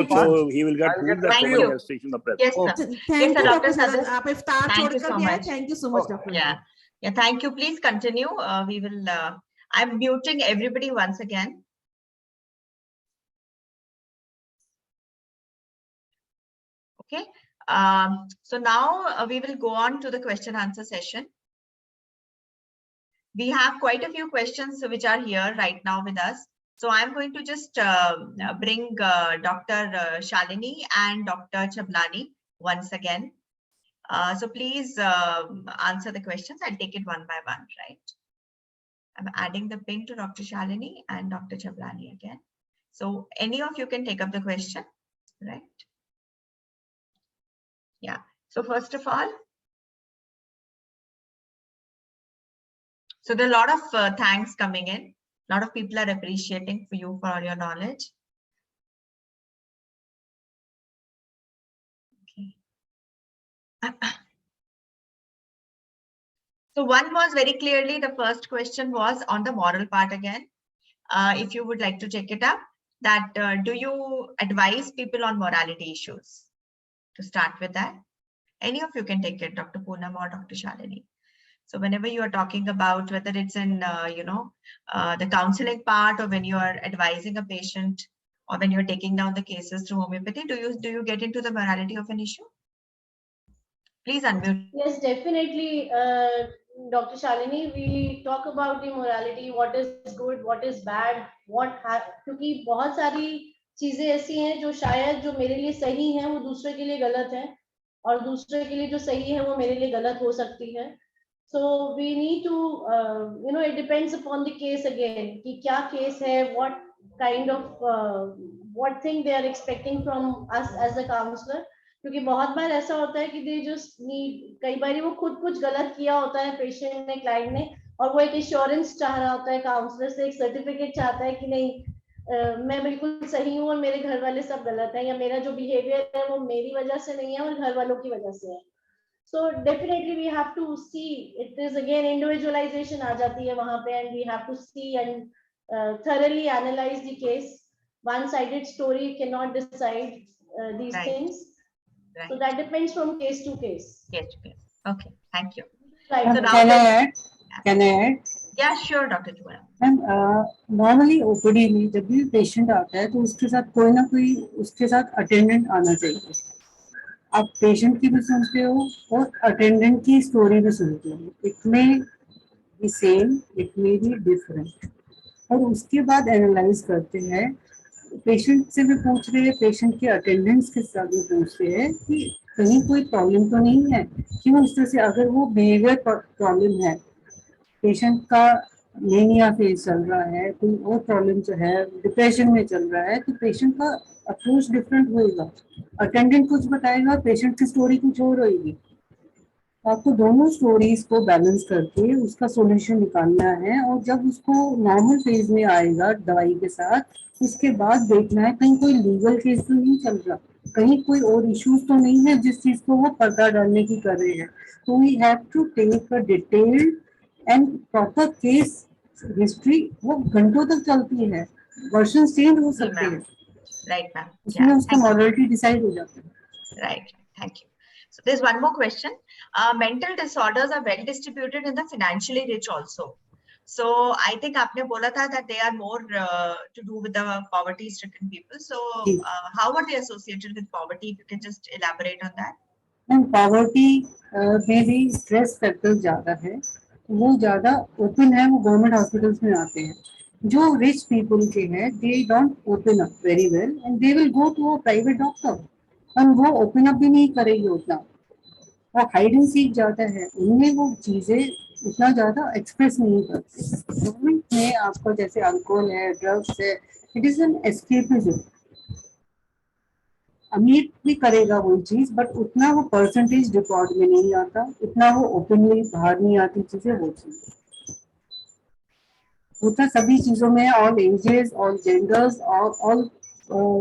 so he will get tools that Thank you. Association the press. Yes, sir. Thank you, Dr. Sadat. Thank you so much. Dr. Yeah, thank you. Please continue. We will. I'm muting everybody once again. Okay. So now we will go on to the question answer session. We have quite a few questions which are here right now with us. So I'm going to just bring Dr. Shalini and Dr. Chablani once again. So please answer the questions. I'll take it one by one, right? I'm adding the pin to Dr. Shalini and Dr. Chablani again. So any of you can take up the question, right? Yeah. So first of all, so there are a lot of thanks coming in. A lot of people are appreciating for you for all your knowledge. Okay. So one was very clearly, the first question was on the moral part again. If you would like to check it up, that do you advise people on morality issues? To start with that, any of you can take it, Dr. Poonam or Dr. Shalini. So whenever you are talking about whether it's in, the counseling part or when you are advising a patient or when you're taking down the cases through homeopathy, do you get into the morality of an issue? Please unmute. Yes, definitely, Dr. Shalini, we talk about the morality, what is good, what is bad, क्योंकि बहुत सारी चीजें ऐसी हैं जो शायद जो मेरे लिए सही हैं वो दूसरे के लिए गलत हैं और दूसरे के लिए जो सही है वो मेरे लिए गलत हो सकती है. So we need to, it depends upon the case again. कि क्या case है, what kind of, what thing they are expecting from us as a counselor. क्योंकि बहुत बार ऐसा होता है कि they just need, कई बार वो खुद कुछ गलत किया होता है patient ने, client ने, और वो एक assurance चाह रहा होता है counselor से, एक certificate चाहता है कि नहीं मैं बिल्कुल सही हूँ और मेरे घर वाले सब गलत हैं या मेरा जो behavior है वो मेरी वजह से नहीं है और घर वालों की वजह से है. So definitely we have to see, it is again individualization आ जाती है वहाँ पे, and we have to see and thoroughly analyze the case. One-sided story cannot decide these things. Right. So that depends from case to case. Case to case. Okay, thank you. Right. So can I add? Yeah, sure, Dr. Chaudhary. Normally OPD में जब भी patient आता है तो उसके साथ कोई ना कोई उसके साथ attendant आना चाहिए. आप पेशेंट की भी सुनते हो और अटेंडेंट की स्टोरी भी सुनते हो. इट में बी सेम, इट में बी डिफरेंट, और उसके बाद एनालाइज करते हैं. पेशेंट से भी पूछ रहे हैं, पेशेंट के अटेंडेंट्स के साथ भी पूछ रहे हैं कि कहीं कोई प्रॉब्लम तो नहीं है, क्यों इस तरह से. अगर वो बिहेवियर प्रॉब्लम है, पेशेंट का मेनिया फेज चल रहा है, कोई और प्रॉब्लम जो है डिप्रेशन में चल रहा है, तो पेशेंट का अप्रोच डिफरेंट होएगा. अटेंडेंट कुछ बताएगा, पेशेंट की स्टोरी कुछ और होगी. आपको दोनों स्टोरीज को बैलेंस करके उसका सॉल्यूशन निकालना है, और जब उसको नॉर्मल फेज में आएगा दवाई के साथ, उसके बाद देखना है कहीं कोई लीगल केस तो नहीं चल रहा. कहीं कोई और इश्यूज तो नहीं है जिस चीज को वो पर्दा डालने की कर रहे हैं. तो we have to take a detailed and proper case history. वो घंटों तक चलती है, वर्षन चेंज हो जी सकते मैम. हैं, Right, ma'am. उसमें Yeah, उसका thank you. मॉडलिटी डिसाइड हो जाता है. Right, thank you. So there's one more question. Mental disorders are well distributed in the financially rich also. So I think आपने बोला था that they are more to do with the poverty-stricken people. So जी. how are they associated with poverty? If you can just elaborate on that. Ma'am poverty में भी stress factor ज्यादा है, वो ज्यादा ओपन है, वो गवर्नमेंट हॉस्पिटल्स में आते हैं. जो रिच पीपल के हैं they don't open up very well and they will go to a private doctor, और वो ओपन अप भी नहीं करेगी उतना, वो हाइड एंड सीक जाता है, उनमें वो चीजें उतना ज्यादा एक्सप्रेस नहीं करते. गवर्नमेंट में आपको जैसे अल्कोहल है, ड्रग्स है, इट इज एन एस्केपिज्म. अमीर भी करेगा वो चीज, बट उतना वो परसेंटेज रिकॉर्ड में नहीं आता, उतना वो ओपनली बाहर नहीं आती चीजें. वो चीज होता सभी चीजों में, all ages, all genders, all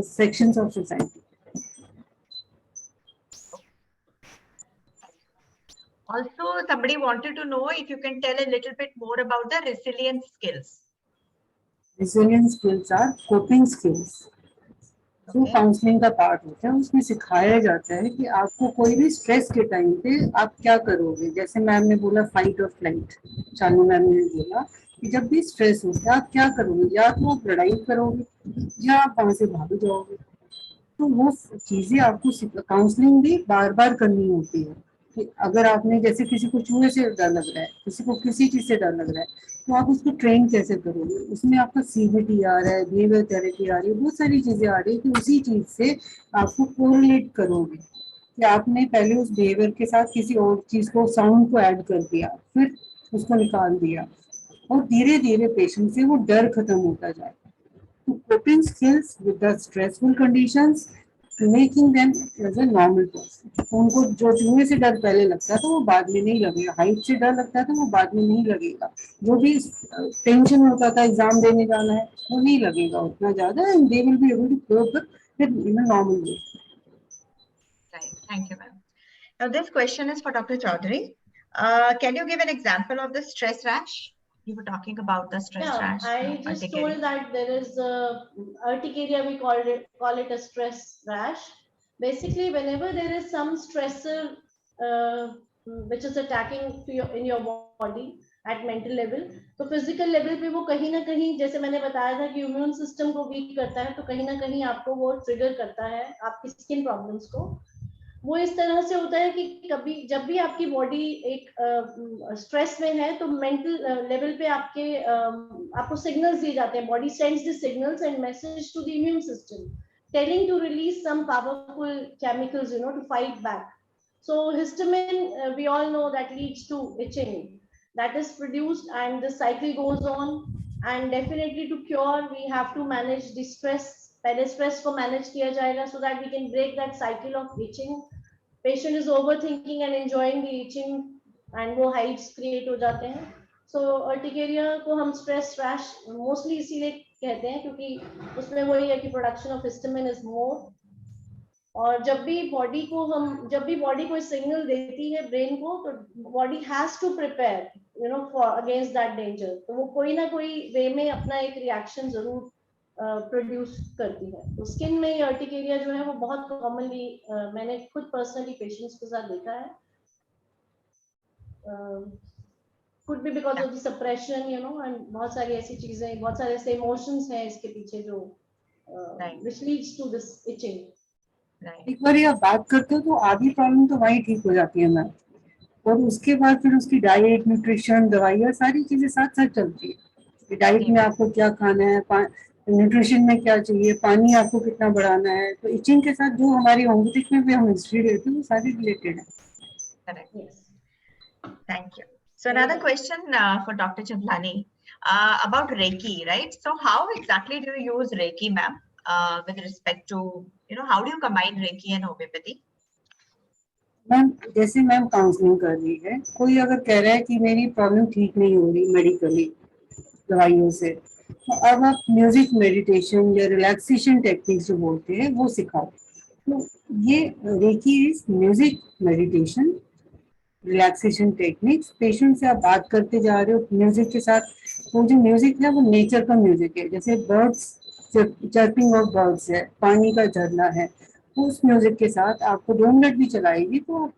sections of society. Also, somebody wanted to know if you can tell a little bit more about the resilience skills. Resilience skills are coping skills. जो काउंसलिंग का part होता है उसमें सिखाया जाता है कि आपको कोई भी स्ट्रेस के टाइम पे आप क्या करोगे. जैसे मैम ने बोला फाइट और फ्लाइट, शालिनी मैम ने बोला कि जब भी स्ट्रेस होता है आप क्या करोगे, या तो आप लड़ाई करोगे या आप वहां से भाग जाओगे. तो वो चीजें आपको काउंसलिंग भी बार बार करनी होती है कि अगर आपने जैसे किसी को चूहे से डर लग रहा है, किसी को किसी चीज से डर लग रहा है, तो आप उसको ट्रेन कैसे करोगे. उसमें आपका सीबीटी आ रहा है, बिहेवियर थेरेपी आ रही है, बहुत सारी चीजें आ रही है कि उसी चीज से आपको कोरिलेट करोगे कि आपने पहले उस बिहेवियर के साथ किसी और चीज को, साउंड को ऐड कर दिया, फिर उसको निकाल दिया, और धीरे धीरे पेशेंट से वो डर खत्म होता जाए. तो coping skills with the stressful conditions, making them as a normal person. उनको जो चूहे से डर पहले लगता है तो वो बाद में नहीं लगेगा, हाइट से डर लगता है तो वो बाद में नहीं लगेगा, जो भी टेंशन होता था एग्जाम देने जाना है वो नहीं लगेगा उतना ज्यादा, and they will be able to cope in a normal way. Right. Thank you, ma'am. Now, this question is for Dr. Chaudhary. Can you give an example of the stress rash? You were talking about the stress rash. I just urticaria. told that there is urticaria, we call it a stress rash. Basically, whenever there is some stressor which is attacking to in your body at mental level, तो physical level पे वो कहीं ना कहीं, जैसे मैंने बताया था कि immune system को weak करता है, तो कहीं ना कहीं आपको वो trigger करता है आपकी skin problems को. वो इस तरह से होता है कि कभी जब भी आपकी बॉडी एक स्ट्रेस में है तो मेंटल लेवल पे आपको सिग्नल्स दिए जाते हैं. Body sends the signals and message to the immune system telling to release some powerful chemicals to fight back. So histamine, we all know that leads to itching that is produced, and the cycle goes on. And definitely to cure we have to manage the stress. पहले stress को manage किया जाएगा so that we can break that cycle of itching. Patient is overthinking and enjoying the itching and वो hives create हो जाते हैं. So urticaria को हम stress rash mostly इसीलिए कहते हैं क्योंकि उसमें वही है कि production of histamine is more. और जब भी बॉडी कोई सिग्नल देती है ब्रेन को, तो body has to prepare for against that danger. तो वो कोई ना कोई वे में अपना एक रिएक्शन जरूर प्रोड्यूस करती है. तो स्किन में अर्टिकेरिया जो है वो बहुत कॉमनली मैंने खुद पर्सनली पेशेंट्स के साथ देखा है. could be because of the suppression and बहुत सारी ऐसी चीजें, बहुत सारे ऐसे इमोशंस हैं इसके पीछे जो which leads to this itching. एक बार आप बात करते हो तो आधी प्रॉब्लम तो वहीं ठीक हो जाती है मैम, और उसके बाद फिर उसकी डाइट, न्यूट्रिशन, दवाइयाँ, सारी चीजें साथ साथ चलती है. डाइट में आपको क्या खाना है, न्यूट्रिशन में क्या चाहिए, पानी आपको कितना बढ़ाना है. तो इचिंग के साथ जो हमारी होम्योपैथिक में भी हम हिस्ट्री लेते हैं वो सारी रिलेटेड है. Correct. Yes. Thank you. So another question for Dr. Chablani about Reiki, right? So how exactly do you use Reiki, ma'am, with respect to, how do you combine Reiki and homeopathy? Ma'am जैसे ma'am counselling कर रही है, कोई अगर कह रहा है कि मेरी प्रॉब्लम ठीक नहीं हो रही मेडिकली दवाइयों से, तो अब आप म्यूजिक मेडिटेशन या रिलैक्सेशन टेक्निक्स जो बोलते हैं वो सिखाओ. तो ये reiki is music meditation relaxation techniques. Patient से आप बात करते जा रहे हो म्यूजिक के साथ, वो जो म्यूजिक है वो नेचर का म्यूजिक है, जैसे बर्ड्स चर्पिंग ऑफ बर्ड्स है, पानी का झरना है, उस म्यूजिक के साथ आपको 2 मिनट भी चलाएगी तो आप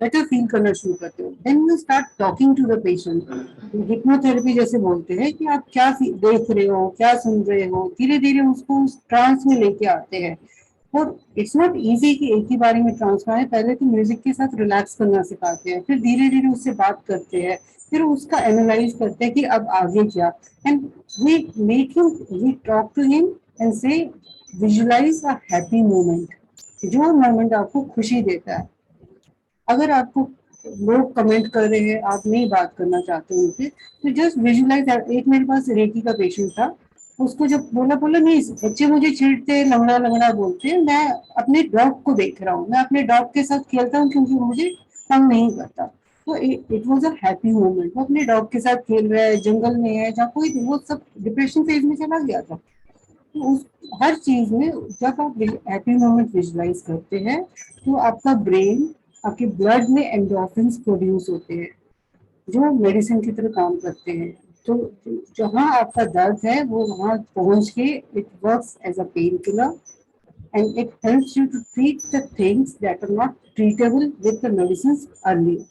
बेटर फील करना शुरू करते हो। Then you start talking to the patient, hypnotherapy जैसे बोलते हैं कि आप क्या देख रहे हो, क्या सुन रहे हो, धीरे धीरे उसको उस ट्रांस में लेके आते हैं। और इट्स नॉट इजी कि एक ही बारी में ट्रांसफर है, पहले तो म्यूजिक के साथ रिलैक्स करना सिखाते हैं, फिर धीरे धीरे उससे बात करते हैं, फिर उसका एनालाइज करते हैं कि अब आगे क्या, and we make him, we talk to him and say visualise a happy moment, जो मोमेंट आपको खुशी देता है। अगर आपको लोग कमेंट कर रहे हैं, आप नहीं बात करना चाहते उनसे, तो जस्ट विजुअलाइज। एक मेरे पास रेकी का पेशेंट था, उसको जब बोला बोला नहीं बच्चे मुझे छेड़ते लंगड़ा लंगड़ा बोलते हैं, मैं अपने डॉग को देख रहा हूँ, मैं अपने डॉग के साथ खेलता हूँ क्योंकि वो मुझे तंग नहीं करता। तो it was a happy moment, वो अपने डॉग के साथ खेल रहा है, जंगल में है जहाँ कोई, वो सब डिप्रेशन फेज में चला गया था। तो उस हर चीज में जब आप हैप्पी मोमेंट विजुलाइज करते हैं तो आपका ब्रेन, आपके ब्लड में एंडोर्फिन्स प्रोड्यूस होते हैं जो मेडिसिन की तरह काम करते हैं। तो जहाँ आपका दर्द है वो वहाँ पहुँच के it works as a pain killer and it helps you to treat the things that are not treatable with the medicine earlier.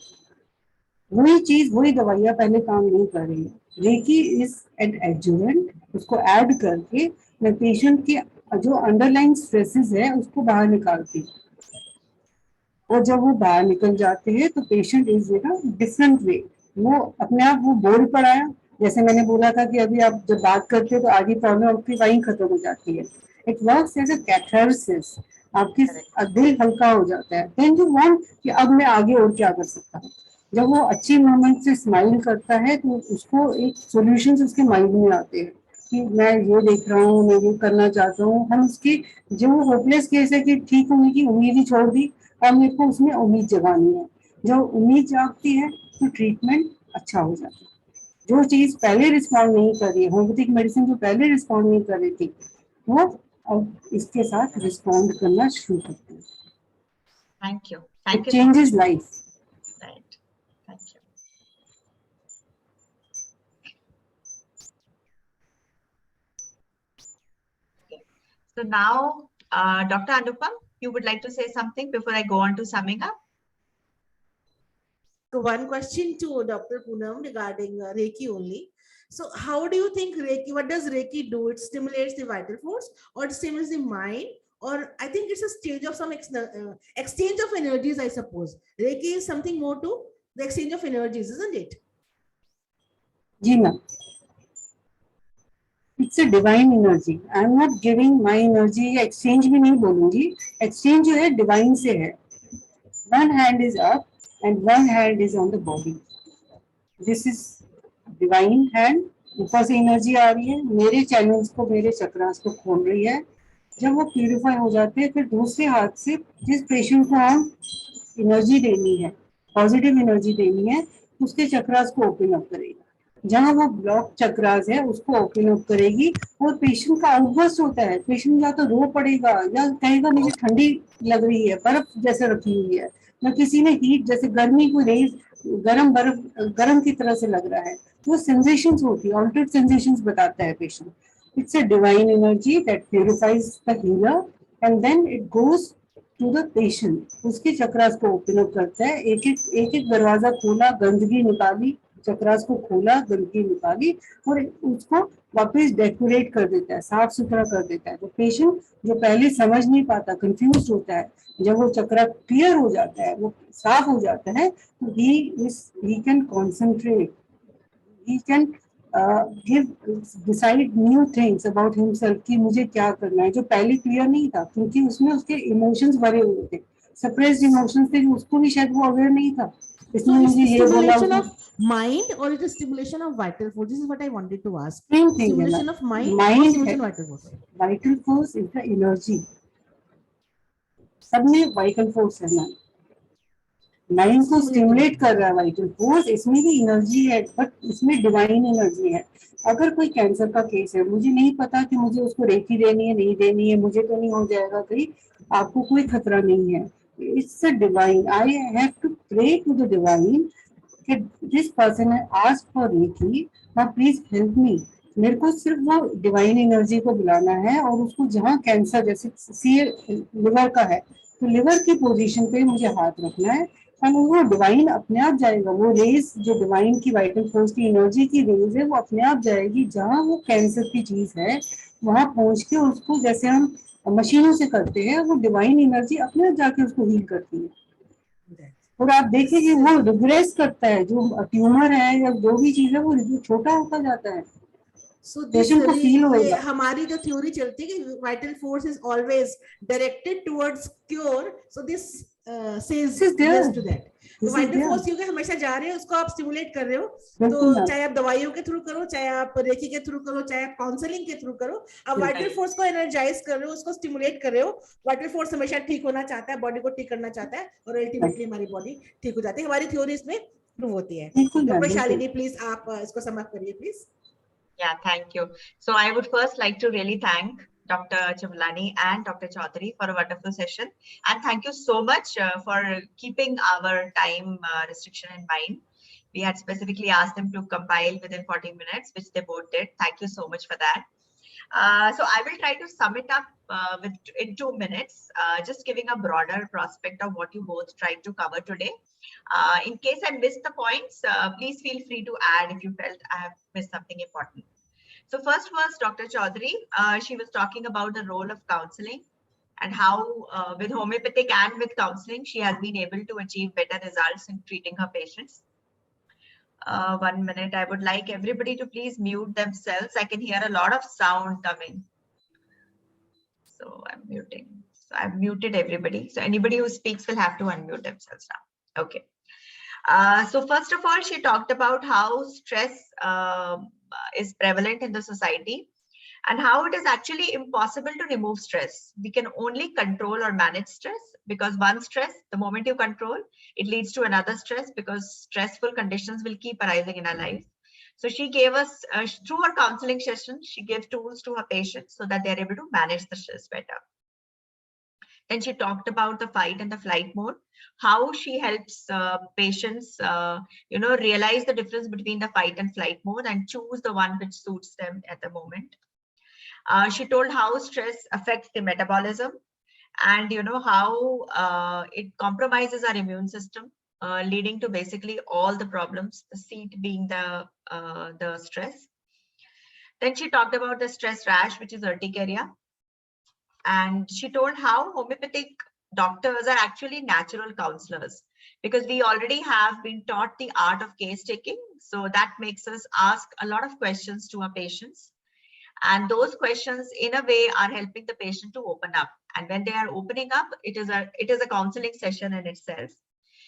वही चीज, वही दवाइयाँ पहले काम नहीं कर रही है। रेकी इज एन एडजुवेंट, उसको ऐड करके मैं पेशेंट के जो अंडरलाइन स्ट्रेसेस है उसको बाहर निकालती हूँ, और जब वो बाहर निकल जाते हैं तो patient is in a different way, वो अपने आप वो बोल पड़ाया। जैसे मैंने बोला था कि अभी आप जब बात करते हो तो आधी प्रॉब्लम आपकी वहीं खत्म हो जाती है। It works as a catharsis, आपकी दिल हल्का हो जाता है। देन यू वांट कि अब मैं आगे और क्या कर सकता हूँ। जब वो अच्छी मोमेंट से स्माइल करता है तो उसको एक सॉल्यूशंस उसके माइंड में आते हैं कि मैं ये देख रहा हूँ, मैं ये करना चाहता हूँ। हम उसकी जो होपलेस केस है कि ठीक होने की उम्मीद ही छोड़ दी, और मेरे को उसमें उम्मीद जगानी है। जब उम्मीद जागती है तो ट्रीटमेंट अच्छा हो जाता है। जो चीज पहले रिस्पॉन्ड नहीं कर रही है, होम्योपैथिक मेडिसिन जो पहले रिस्पॉन्ड नहीं कर रही थी, वो अब इसके साथ रिस्पॉन्ड करना शुरू करती है। Thank you. It Thank you so changes much. Life. Right. Thank you. Okay. So now, Dr. Anupam, you would like to say something before I go on to summing up? So one question to Dr. Poonam regarding Reiki only. So how do you think Reiki, what does Reiki do? It stimulates the vital force or it stimulates the mind? Or I think it's a stage of some exchange of energies, I suppose. Reiki is something more to the exchange of energies, isn't it? जी ma'am, it's a divine energy. I am not giving my energy, exchange भी नहीं बोलूंगी, exchange जो है divine से है। One hand is up and one hand is on the body, this is divine hand. ऊपर से एनर्जी आ रही है, मेरे चैनल्स को, मेरे चक्रास को खोल रही है। जब वो प्यूरिफाई हो जाते हैं फिर दूसरे हाथ से जिस पेशेंट को हम एनर्जी देनी है, पॉजिटिव एनर्जी देनी है, उसके चक्रास को ओपन अप करेगी। जहाँ वो ब्लॉक चक्रास है उसको ओपन अप करेगी और पेशेंट का आउटबर्स्ट होता है। पेशेंट या तो रो पड़ेगा या कहेगा मुझे ठंडी लग रही है, बर्फ जैसे रखी हुई है, या किसी ने हीट जैसे गर्मी को रेज, गर्म बर्फ गर्म की तरह से लग रहा है। वो सेंसेशंस होती है, ऑल्टर्ड सेंसेशंस बताता है patient. It's a divine energy that purifies the healer and then it goes to the patient. उसके चक्रास को ओपन अप करता है, एक एक दरवाजा खोला, गंदगी निकाली, चक्रास को खोला, गंदगी निकाली और उसको वापस डेकोरेट कर देता है, साफ सुथरा कर देता है। तो पेशेंट जो पहले समझ नहीं पाता, कंफ्यूज होता है, जब वो चक्रा क्लियर हो जाता है, वो साफ हो जाता है, तो he can concentrate, he can decide new things about himself कि मुझे क्या करना है, जो पहले क्लियर नहीं था, क्योंकि उसमें उसके इमोशंस भरे हुए थे, सप्रेस्ड इमोशंस थे, जो उसको भी शायद वो अवेयर नहीं था। So it's stimulation of mind or it is stimulation of vital force? This is what I wanted to ask. Same thing, Stimulation of mind or stimulation of vital force? Vital force is the energy. सब में vital force है ना, mind को stimulate कर रहा है vital force, इसमें भी एनर्जी है बट इसमें डिवाइन एनर्जी है। अगर कोई कैंसर का केस है, मुझे नहीं पता कि मुझे उसको रेकी देनी है नहीं देनी है, मुझे तो नहीं हो जाएगा कहीं, आपको कोई खतरा नहीं है. It's a divine. I have to pray to the divine कि दिस पर्सन है ask for reiki, now please help me. मेरे को सिर्फ वो डिवाइन एनर्जी को बुलाना है और उसको जहाँ कैंसर, जैसे सी लिवर का है तो लिवर की पोजीशन पे मुझे हाथ रखना है और वो डिवाइन अपने आप जाएगा. वो रेस जो डिवाइन की वाइटल फोर्स की एनर्जी की रेस है वो अपने आप जाएगी जहाँ वो कैंसर की चीज है, वहां पहुंच के उसको, जैसे हम मशीनों से करते हैं, वो डिवाइन एनर्जी अपने आप जाके उसको हील करती है. और आप देखिए कि वो रिग्रेस करता है, जो ट्यूमर है या जो भी चीज है वो छोटा होता जाता है. So पेशेंट को फील होगा. हमारी जो थ्योरी चलती है कि vital force is always directed towards cure. So this says yes to that. तो वाइटल फोर्स क्योंकि हमेशा जा रहे हैं, उसको आप स्टिमुलेट कर रहे हो, तो चाहे आप दवाइयों के थ्रू करो, चाहे आप रेकी के थ्रू करो, चाहे आप काउंसलिंग के थ्रू करो, आप वाइटल फोर्स को एनर्जाइज कर रहे हो, उसको स्टिमुलेट कर रहे हो. वाइटल फोर्स हमेशा ठीक होना चाहता है, बॉडी को ठीक करना चाहता है और अल्टीमेटली हमारी बॉडी ठीक हो जाती है. हमारी थ्योरी इसमें प्रूव होती है. डॉक्टर शालिनी प्लीज आप इसको समझ करिए please. Yeah, thank you. So I would first like to really thank Dr. Chablani and Dr. Chaudhary for a wonderful session. And thank you so much for keeping our time restriction in mind. We had specifically asked them to compile within 40 minutes, which they both did. Thank you so much for that. So I will try to sum it up in 2 minutes, just giving a broader prospect of what you both tried to cover today. In case I missed the points, please feel free to add if you felt I have missed something important. So first was Dr. Chaudhary. She was talking about the role of counseling and how with homeopathic and with counseling, she has been able to achieve better results in treating her patients. 1 minute, I would like everybody to please mute themselves. I can hear a lot of sound coming. So I'm muting. So I've muted everybody. So anybody who speaks will have to unmute themselves now. Okay. So first of all, she talked about how stress is prevalent in the society and how it is actually impossible to remove stress. We can only control or manage stress, because one stress, the moment you control, it leads to another stress, because stressful conditions will keep arising in our life. So she gave us, through her counseling session, she gave tools to her patients so that they're able to manage the stress better. Then she talked about the fight and the flight mode, how she helps patients, realize the difference between the fight and flight mode and choose the one which suits them at the moment. She told how stress affects the metabolism and how it compromises our immune system, leading to basically all the problems, the seat being the stress. Then she talked about the stress rash, which is urticaria. And she told how homeopathic doctors are actually natural counselors, because we already have been taught the art of case taking. So that makes us ask a lot of questions to our patients. And those questions in a way are helping the patient to open up. And when they are opening up, it is a counseling session in itself.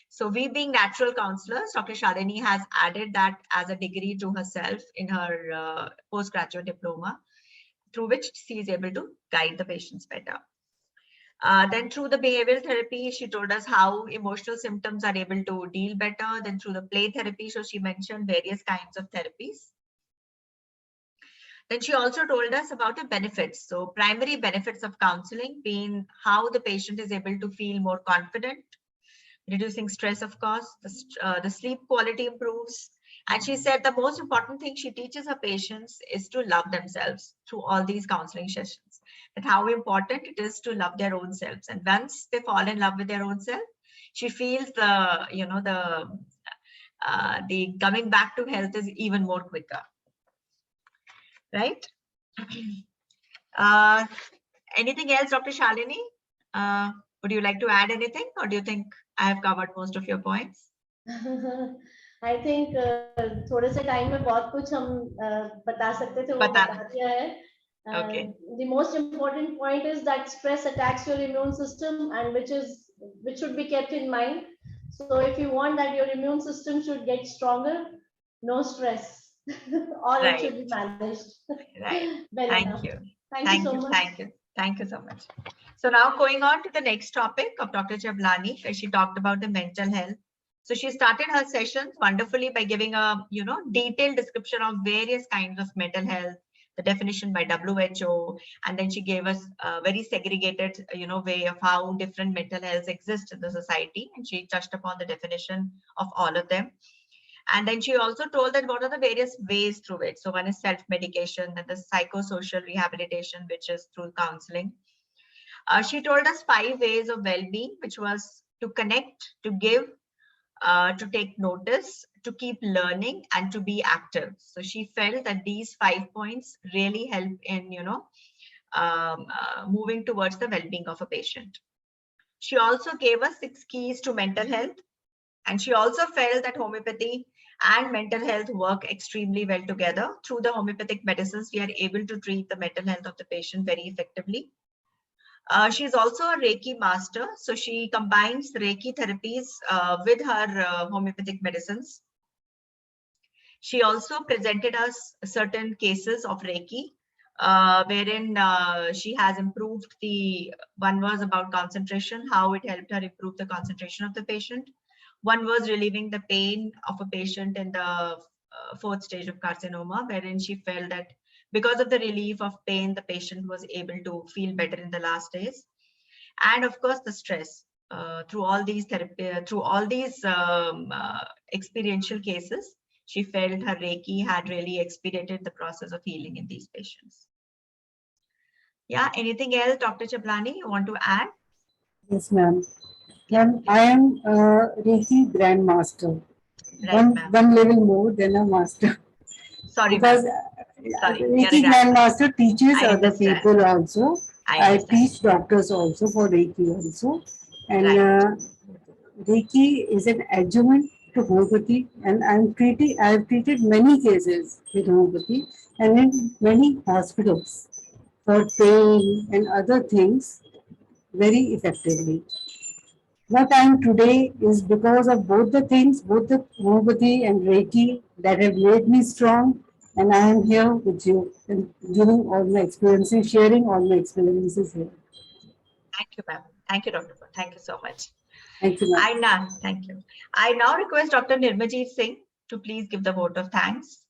So we being natural counselors, Dr. Shalini has added that as a degree to herself in her postgraduate diploma, through which she is able to guide the patients better. Then through the behavioral therapy, she told us how emotional symptoms are able to deal better. Then through the play therapy, so she mentioned various kinds of therapies. Then she also told us about the benefits. So primary benefits of counseling being how the patient is able to feel more confident, reducing stress, of course, the sleep quality improves. And she said the most important thing she teaches her patients is to love themselves through all these counseling sessions, and how important it is to love their own selves. And once they fall in love with their own self, she feels the coming back to health is even more quicker. Right? Anything else, Dr. Shalini? Would you like to add anything, or do you think I have covered most of your points? I think थोड़े से time में बहुत कुछ हम बता सकते थे, वो बता दिया है. Okay. The most important point is that stress attacks your immune system, and which should be kept in mind. So if you want that your immune system should get stronger, no stress. Or Right. It should be managed. Right. Thank you. Thank you so much. Thank you so much. So now going on to the next topic of Dr. Chablani, where she talked about the mental health So she started her sessions wonderfully by giving a detailed description of various kinds of mental health, the definition by WHO, and then she gave us a very segregated way of how different mental health exist in the society, and she touched upon the definition of all of them. And then she also told that what are the various ways through it. So one is self-medication, then the psychosocial rehabilitation, which is through counseling. She told us 5 ways of well-being, which was to connect, to give, to take notice, to keep learning, and to be active. So she felt that these 5 points really help in, moving towards the well-being of a patient. She also gave us 6 keys to mental health. And she also felt that homeopathy and mental health work extremely well together. Through the homeopathic medicines, we are able to treat the mental health of the patient very effectively. She's also a Reiki master. So she combines Reiki therapies with her homeopathic medicines. She also presented us certain cases of Reiki, wherein she has improved one was about concentration, how it helped her improve the concentration of the patient. One was relieving the pain of a patient in the 4th stage of carcinoma, wherein she felt that because of the relief of pain, the patient was able to feel better in the last days. And of course, the stress. Through all these experiential cases, she felt her Reiki had really expedited the process of healing in these patients. Yeah, anything else, Dr. Chablani, you want to add? Yes, ma'am. Ma'am, I am a Reiki Grandmaster. Right, one level more than a master. Sorry, because Sorry, Reiki Grandmaster teaches I other understand. people also. I understand. teach doctors also for Reiki also. And Right. Reiki is an adjunct to homeopathy, and I have treated many cases with homeopathy and in many hospitals for pain and other things very effectively. What I am today is because of both the things, both the homeopathy and Reiki, that have made me strong, and I am here with you and giving all my experiences, sharing all my experiences here. Thank you, ma'am. Thank you, Dr. Thank you so much. Thank you, ma'am. Thank you. I now request Dr. NIrmaljit Singh to please give the vote of thanks.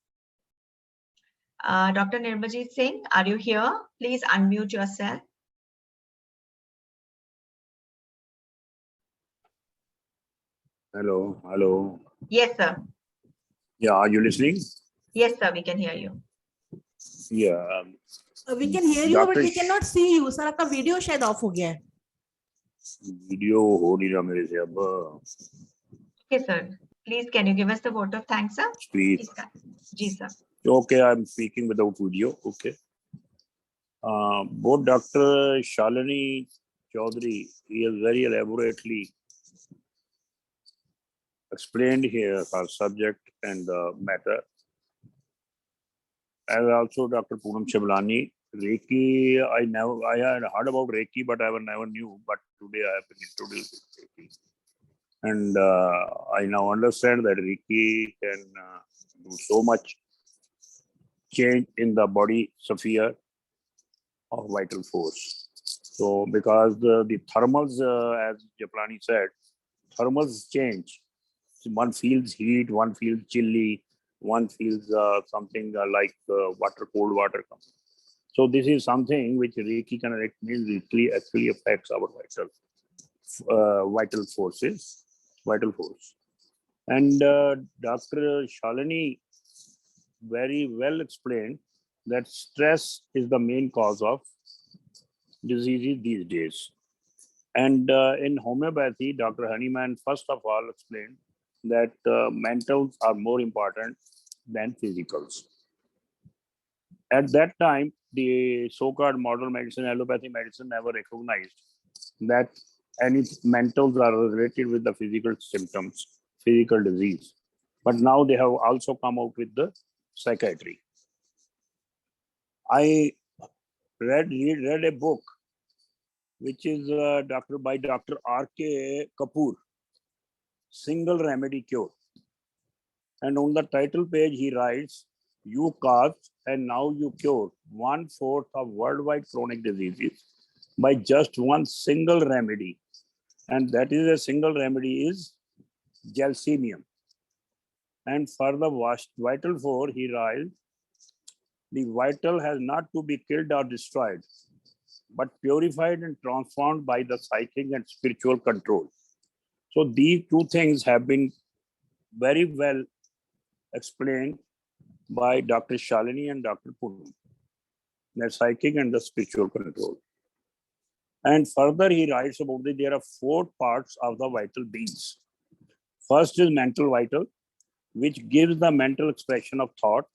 Dr. NIrmaljit Singh, are you here? Please unmute yourself. Hello, hello. Yes, sir. Yeah, are you listening? Yes, sir, we can hear you. Yeah. We can hear you, but we cannot see you. Sir, आपका video शायद off हो गया है. Video हो नहीं रहा मेरे से अब. Okay, sir. Please, can you give us the vote of thanks, sir? Speak. Yes, sir. Okay, I'm speaking without video. Okay. Both Dr. Shalini Chaudhary, he has very elaborately explained here our subject and the matter. As also Dr. Poonam Chablani, Reiki, I had heard about Reiki, but I never knew. But today I have been introduced to Reiki. And I now understand that Reiki can do so much change in the body sphere of vital force. So because the thermals, as Chablani said, thermals change. So one feels heat, one feels chilly, one feels something like water, cold water comes. So this is something which Reiki can actually affects our vital forces, vital force. And Dr. Shalini very well explained that stress is the main cause of diseases these days. And in homeopathy, Dr. Honeyman first of all explained that mentals are more important than physicals. At that time, the so-called modern medicine, allopathy medicine never recognized that any mentals are related with the physical symptoms, physical disease. But now they have also come out with the psychiatry. I read a book which is by Dr. R.K. Kapoor, Single Remedy Cure. And on the title page, he writes, you caused and now you cure 1/4 of worldwide chronic diseases by just one single remedy. And that is a single remedy is gelsemium. And for the vital 4, he writes, the vital has not to be killed or destroyed, but purified and transformed by the psychic and spiritual control. So these two things have been very well explained by Dr. Shalini and Dr. Poonam, the psychic and the spiritual control. And further, he writes about that there are 4 parts of the vital beings. First is mental vital, which gives the mental expression of thought,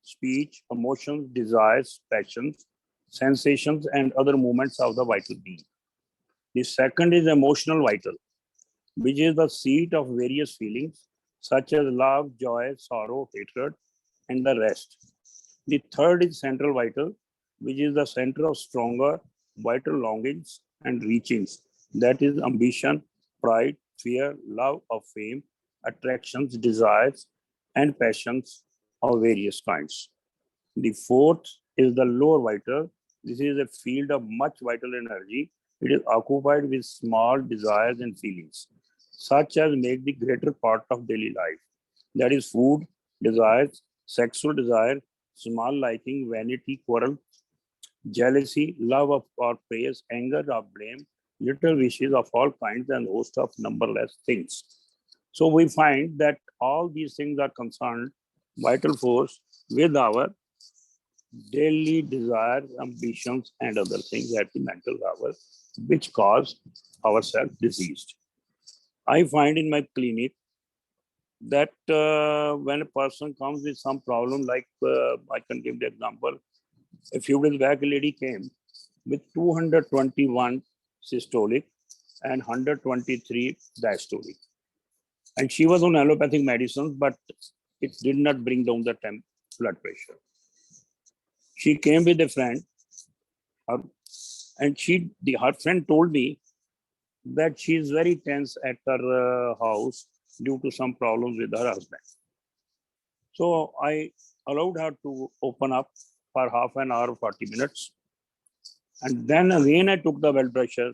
speech, emotions, desires, passions, sensations, and other movements of the vital being. The second is emotional vital, which is the seat of various feelings, such as love, joy, sorrow, hatred, and the rest. The third is central vital, which is the center of stronger vital longings and reachings. That is ambition, pride, fear, love of fame, attractions, desires, and passions of various kinds. The fourth is the lower vital. This is a field of much vital energy. It is occupied with small desires and feelings, such as make the greater part of daily life. That is food, desires, sexual desire, small liking, vanity, quarrel, jealousy, love of or praise, anger or blame, little wishes of all kinds, and host of numberless things. So we find that all these things are concerned, vital force, with our daily desires, ambitions, and other things at the mental level, which cause ourselves diseased. I find in my clinic that when a person comes with some problem, like I can give the example, a few days back, a lady came with 221 systolic and 123 diastolic. And she was on allopathic medicines, but it did not bring down the blood pressure. She came with a friend, and her friend told me that she is very tense at her house due to some problems with her husband. So I allowed her to open up for half an hour, 40 minutes. And then again, I took the blood pressure.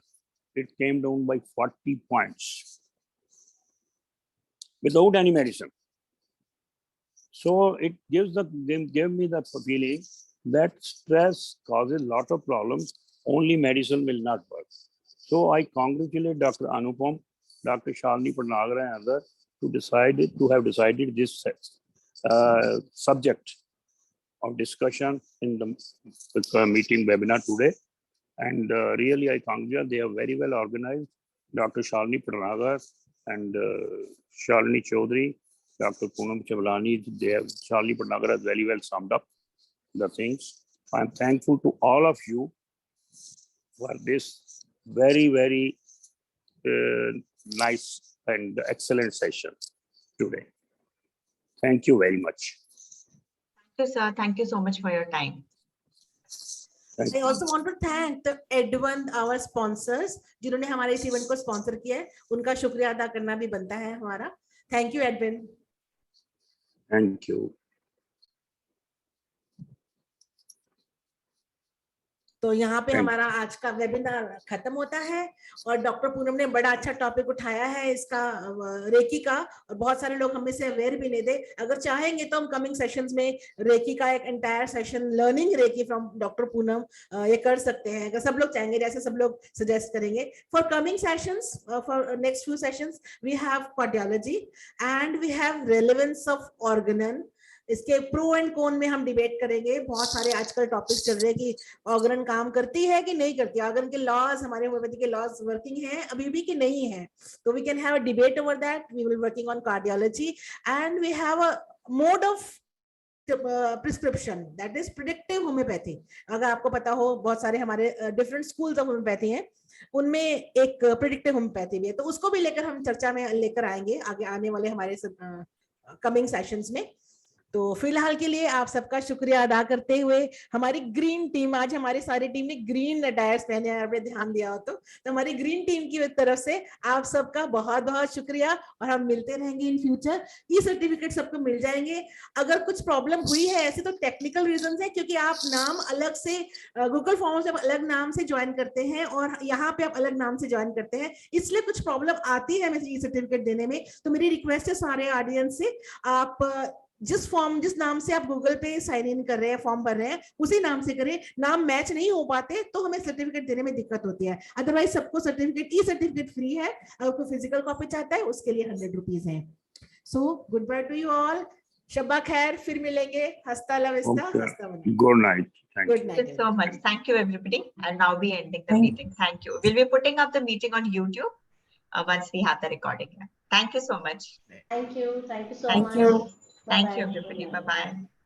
It came down by 40 points without any medicine. So it gave me the feeling that stress causes a lot of problems. Only medicine will not work. So I congratulate Dr. Anupam, Dr. Shalini Bhatnagar, and others to have decided this subject of discussion in the meeting webinar today. And really, I congratulate. They are very well organized. Dr. Shalini Bhatnagar and Shalini Chaudhary, Dr. Poonam Chablani, Shalini Bhatnagar has very well summed up the things. I'm thankful to all of you for this very, very nice and excellent session today. Thank you very much. Thank you, sir. Thank you so much for your time. I also want to thank the Edwin, our sponsors, जिन्होंने हमारे इस event को sponsor किया है, उनका शुक्रिया अदा करना भी बनता है हमारा. Thank you, Edwin. Thank you. तो यहाँ पे हमारा आज का वेबिनार खत्म होता है और डॉक्टर पूनम ने बड़ा अच्छा टॉपिक उठाया है इसका रेकी का, और बहुत सारे लोग हमें से अवेयर भी नहीं थे. अगर चाहेंगे तो हम कमिंग सेशंस में रेकी का एक entire session learning reiki from doctor Poonam ये कर सकते हैं, अगर सब लोग चाहेंगे, जैसे सब लोग सजेस्ट करेंगे. For coming sessions, for next few sessions we have cardiology and we have relevance of organ. इसके प्रो एंड कॉन में हम डिबेट करेंगे. बहुत सारे आजकल टॉपिक्स चल रहे हैं कि ऑर्गन काम करती है कि नहीं करती, ऑर्गन के लॉज, हमारे होम्योपैथी के लॉज वर्किंग है अभी भी कि नहीं है. तो we can have a debate over that. We will working on cardiology and we have a mode of prescription, that is predictive homeopathy. अगर आपको पता हो, बहुत सारे हमारे डिफरेंट स्कूल्स ऑफ होम्योपैथी हैं, उनमें एक प्रिडिक्टिव होम्योपैथी भी है. तो उसको भी लेकर हम चर्चा में लेकर आएंगे आगे आने वाले हमारे कमिंग सेशंस में. तो फिलहाल के लिए आप सबका शुक्रिया अदा करते हुए हमारी ग्रीन टीम, आज हमारी सारी टीम ने ग्रीन अटायर्स पहने हैं, आपने ध्यान दिया हो तो हमारी ग्रीन टीम की तरफ से आप सबका बहुत बहुत शुक्रिया, और हम मिलते रहेंगे इन फ्यूचर। ई सर्टिफिकेट सबको मिल जाएंगे। अगर कुछ प्रॉब्लम हुई है ऐसे तो टेक्निकल रीजन है, क्योंकि आप नाम अलग से गूगल फॉर्म से अलग नाम से ज्वाइन करते हैं और यहाँ पे आप अलग नाम से ज्वाइन करते हैं, इसलिए कुछ प्रॉब्लम आती है हमें ई सर्टिफिकेट देने में। तो मेरी रिक्वेस्ट है सारे ऑडियंस से, आप जिस नाम से आप गूगल पे साइन इन कर रहे हैं, फॉर्म भर रहे हैं, उसी नाम से करें। नाम मैच नहीं हो पाते तो हमें सर्टिफिकेट देने में दिक्कत होती है, अदरवाइज सबको सर्टिफिकेट, ई सर्टिफिकेट फ्री है। अगर कोई फिजिकल कॉपी चाहता है उसके लिए 100 रुपीज है। So goodbye to you all, शब्बा खैर, फिर मिलेंगे, हस्ता ला विस्ता, हस्ता बना। Good night. Thank you. Good night. Thank you so much. Thank you, everybody. And now we ending the meeting. Thank you. We'll be putting up the meeting on YouTube once we have the recording. Thank you so much. Thank you. Thank you so Thank much. you. Bye-bye. Thank you, everybody. Bye-bye.